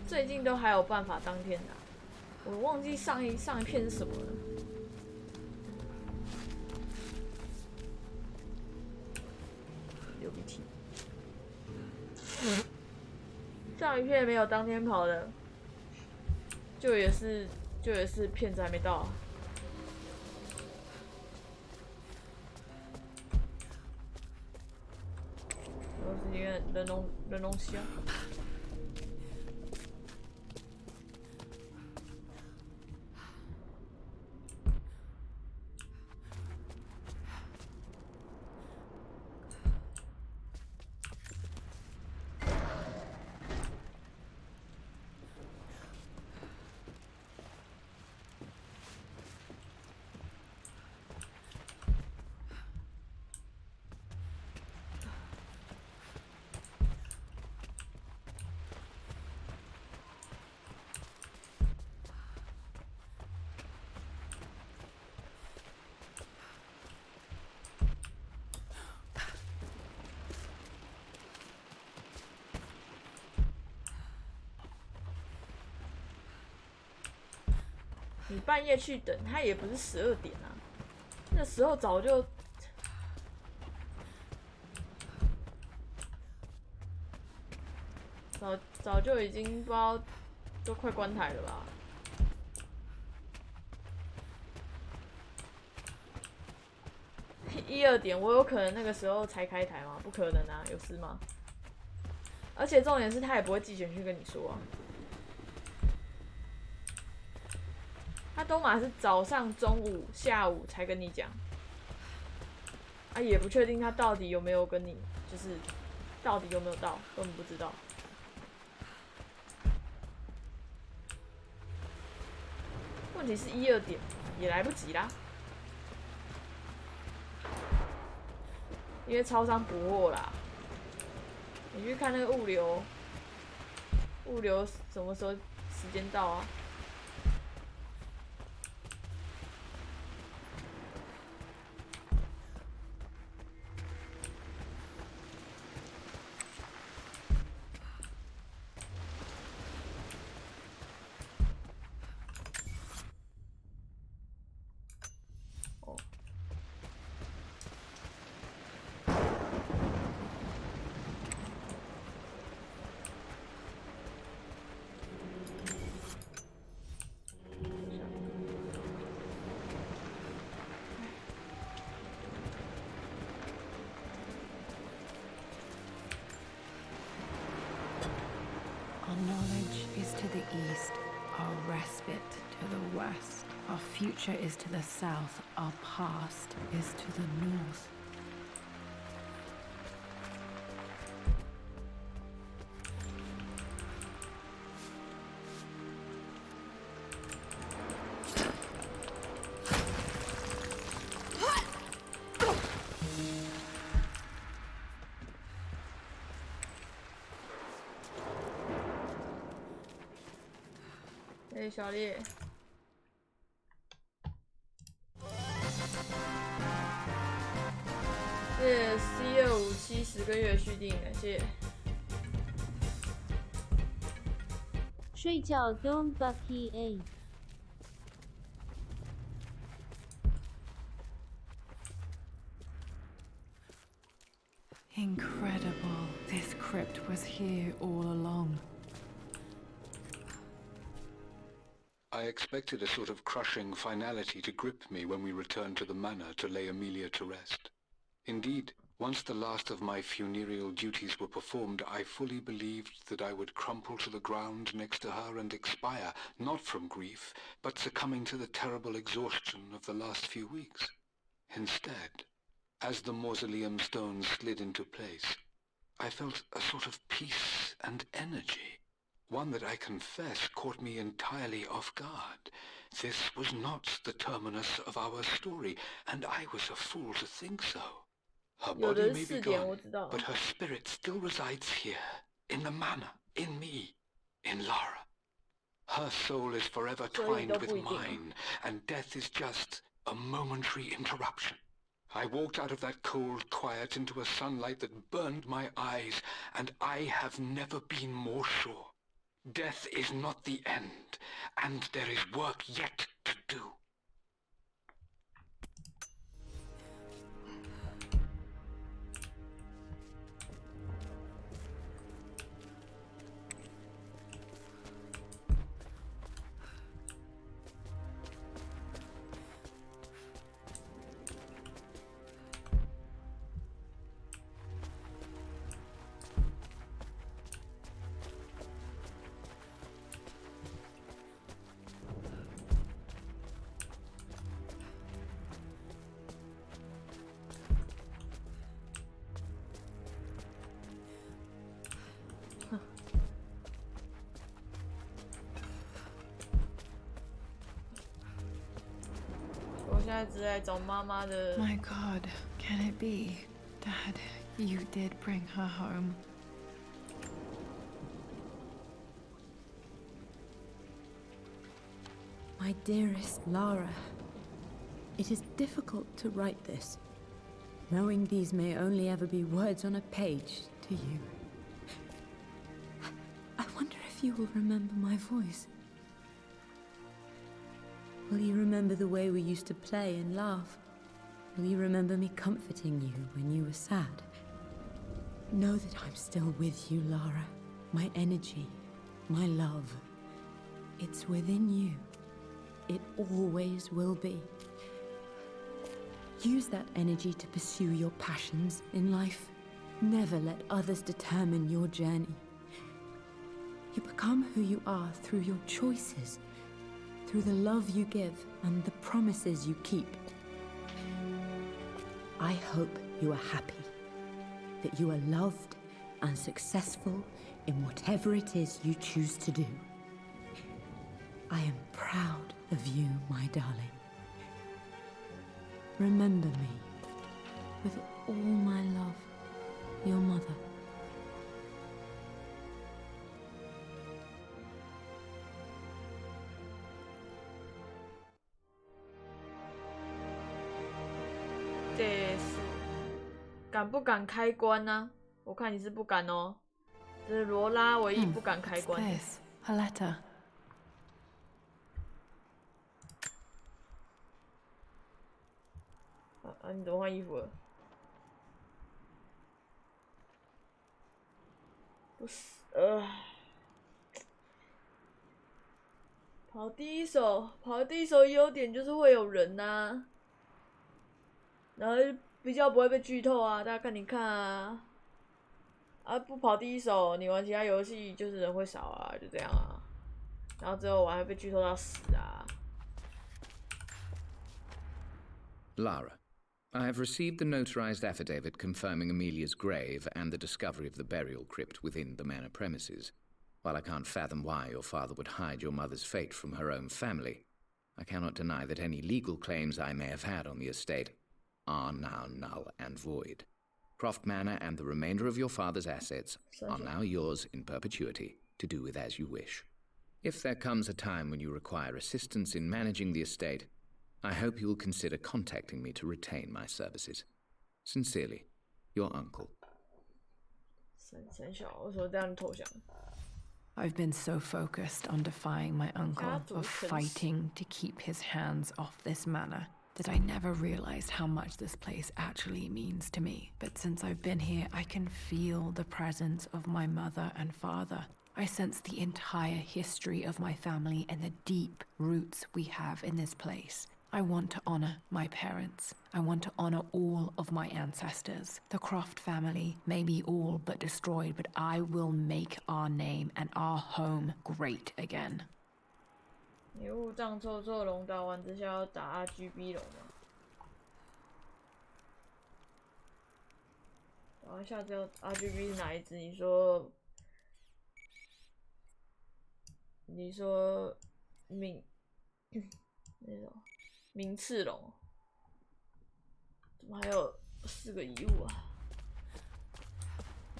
最近都还有办法当天拿，我忘记上一片是什么了。流鼻涕。上一片没有当天跑的，就也是片子还没到啊。都是因为人龙虾。你半夜去等，他也不是12点啊，那时候早就早就已经不知道都快关台了吧。1、2点，我有可能那个时候才开台吗？不可能啊，有事吗？而且重点是他也不会寄简讯跟你说啊，他都嘛是早上、中午、下午才跟你讲，啊，也不确定他到底有没有跟你，就是到底有没有到，根本不知道。问题是1、2点也来不及啦。因为超商补货啦，你去看那个物流什么时候时间到啊？哦。Our knowledge is to the east, our respite to the west. Our future is to the south, our past is to the north.小烈，谢 C257 10个月续订，感谢。睡觉 Don't Bucky A。Incredible. This crypt was here all along. I expected a sort of crushing finality to grip me when we returned to the manor to lay Amelia to rest. Indeed, once the last of my funereal duties were performed, I fully believed that I would crumple to the ground next to her and expire, not from grief, but succumbing to the terrible exhaustion of the last few weeks. Instead, as the mausoleum stones slid into place, I felt a sort of peace and energy. One that I confess caught me entirely off guard. This was not the terminus of our story, and I was a fool to think so. Her body may be gone, but her spirit still resides here, in the manor, in me, in Lara. Her soul is forever twined with mine, and death is just a momentary interruption. I walked out of that cold quiet into a sunlight that burned my eyes, and I have never been more sure. Death is not the end, and there is work yet to do. 我现在只在找妈妈的。My God, can it be? Dad, you did bring her home. My dearest Lara, it is difficult to write this, knowing these may only ever be words on a page to you. I wonder if you will remember my voice. Will you remember the way we used to play and laugh? Will you remember me comforting you when you were sad? Know that I'm still with you, Lara. My energy, my love. It's within you. It always will be. Use that energy to pursue your passions in life. Never let others determine your journey. You become who you are through your choices, through the love you give and the promises you keep. I hope you are happy, that you are loved and successful in whatever it is you choose to do. I am proud of you, my darling. Remember me with all my love, your mother. 这是敢不敢开关呢、我看你是不敢哦。这是罗拉唯一不敢开关的。This, a letter. 你怎么换衣服了？不是，跑第一手优点就是会有人呐、然后比较不会被剧透啊，大家看你看啊。啊，不跑第一手，你玩其他游戏就是人会少啊，就这样啊。然后之后我还被剧透到死啊。Lara, I have received the notarized affidavit confirming Amelia's grave and the discovery of the burial crypt within the manor premises. While I can't fathom why your father would hide your mother's fate from her own family, I cannot deny that any legal claims I may have had on the estate are now null and void. Croft Manor and the remainder of your father's assets are now yours in perpetuity to do with as you wish. If there comes a time when you require assistance in managing the estate, I hope you will consider contacting me to retain my services. Sincerely, your uncle. 三小，为什么这样投降？ I've been so focused on defying my uncle, of fighting to keep his hands off this manor, that I never realized how much this place actually means to me. But since I've been here, I can feel the presence of my mother and father. I sense the entire history of my family and the deep roots we have in this place. I want to honor my parents. I want to honor all of my ancestors. The Croft family may be all but destroyed, but I will make our name and our home great again. 你误障臭臭龙打完之下要打 RGB 龙吗？打完下次要 RGB 是哪一只？你说那种名次龙，怎么还有4个遗物啊？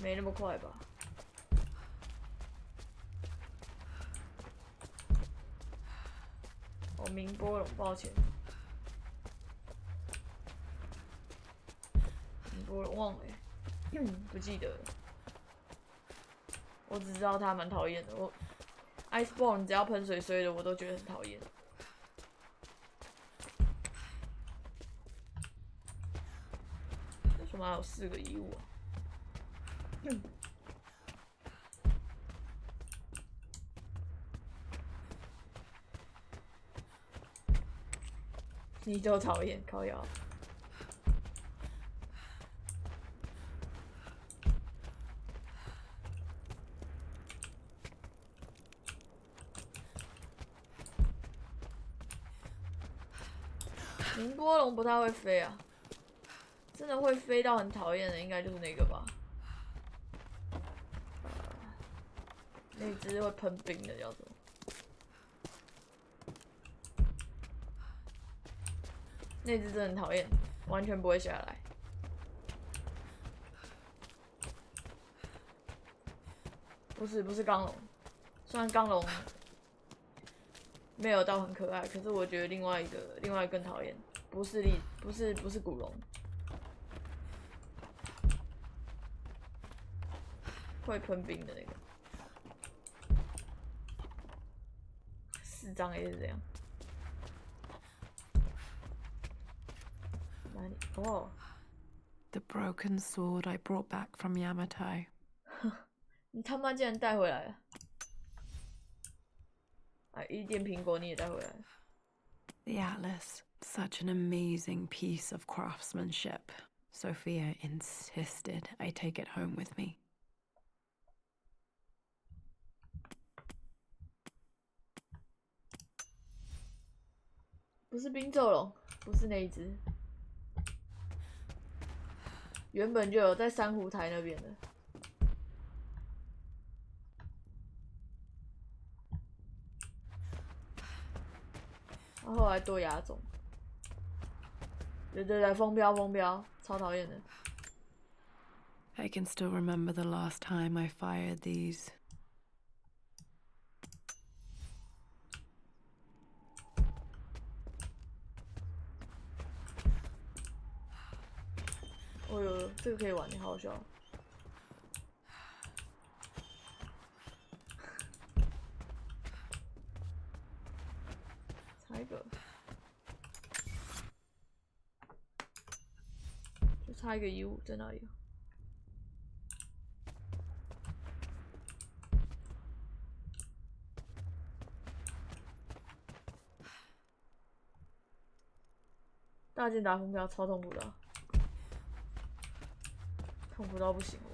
没那么快吧？哦，明波龙，抱歉，明波龙忘了欸，不记得了。我只知道他蛮讨厌的，我 Iceborne 只要喷水水的，我都觉得很讨厌。为什么还有4个遗物啊？你都讨厌靠腰。宁波龙不太会飞啊，真的会飞到很讨厌的，应该就是那个吧。那只会喷冰的叫什么？那只真的很讨厌，完全不会下来。不是钢龙，虽然钢龙没有到很可爱，可是我觉得另外一个更讨厌，不是古龙，会喷冰的那个。4张也是这样。哪里？哦， The broken sword I brought back from Yamato. 你他妈竟然带回来了！啊，一点苹果你也带回来了。The atlas, such an amazing piece of craftsmanship. Sophia insisted I take it home with me. 不是冰咒龙，不是那一只，原本就有在珊瑚台那边的。然后后来多亚种。对，风标，超讨厌的。I can still remember the last time I fired these. 哦呦，这个可以玩，好好笑。差一个，就差一个U在哪里？大剑打风标超痛苦的、啊，痛苦到不行了。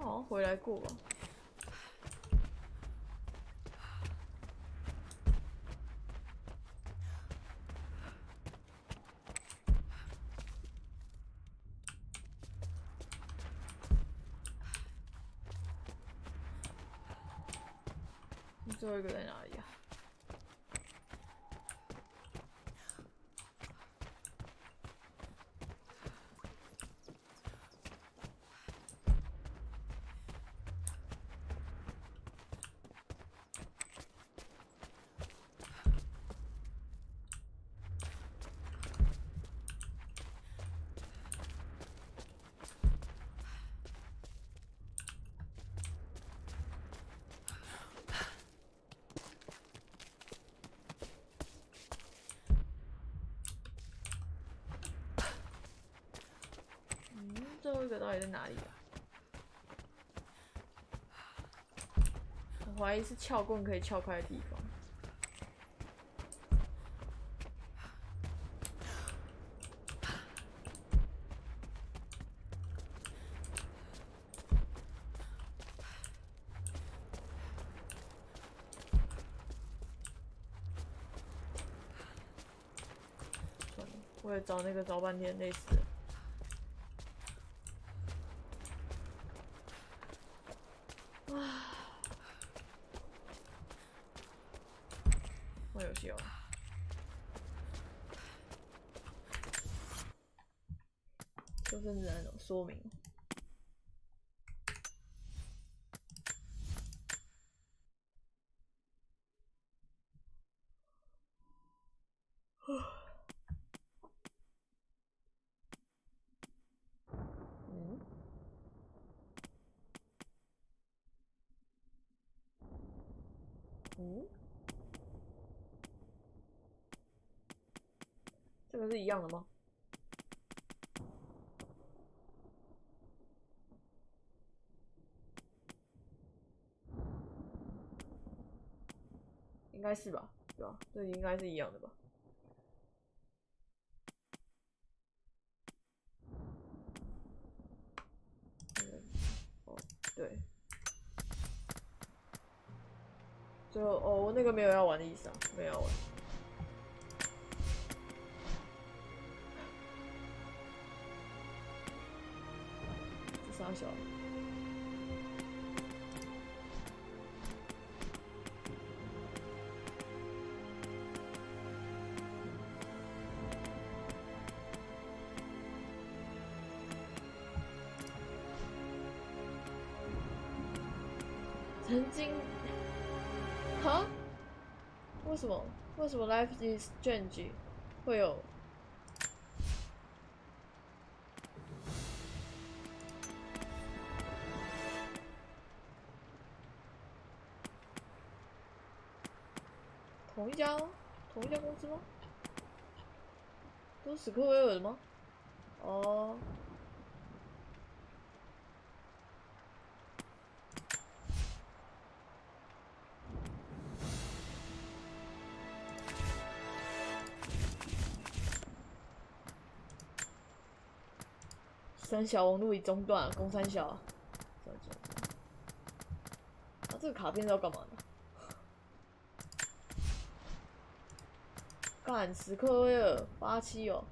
好像回来过吧。最后一个在哪里啊？最后一个到底在哪里啊？我怀疑是撬棍可以撬开的地方。算了，我也找那个找半天，累死了。玩游戏哦。就甚至那种说明。这个是一样的吗？应该是吧，对吧？这应该是一样的吧？哦，对。最后哦，我那个没有要玩的意思啊，没有要玩。这傻小。曾经，哈？为什么Life is Strange 会有？同一家公司吗？都是史克威尔的吗？哦。三小网路已中断，攻三小。啊，这个卡片是要干嘛的？干史克威尔87哦。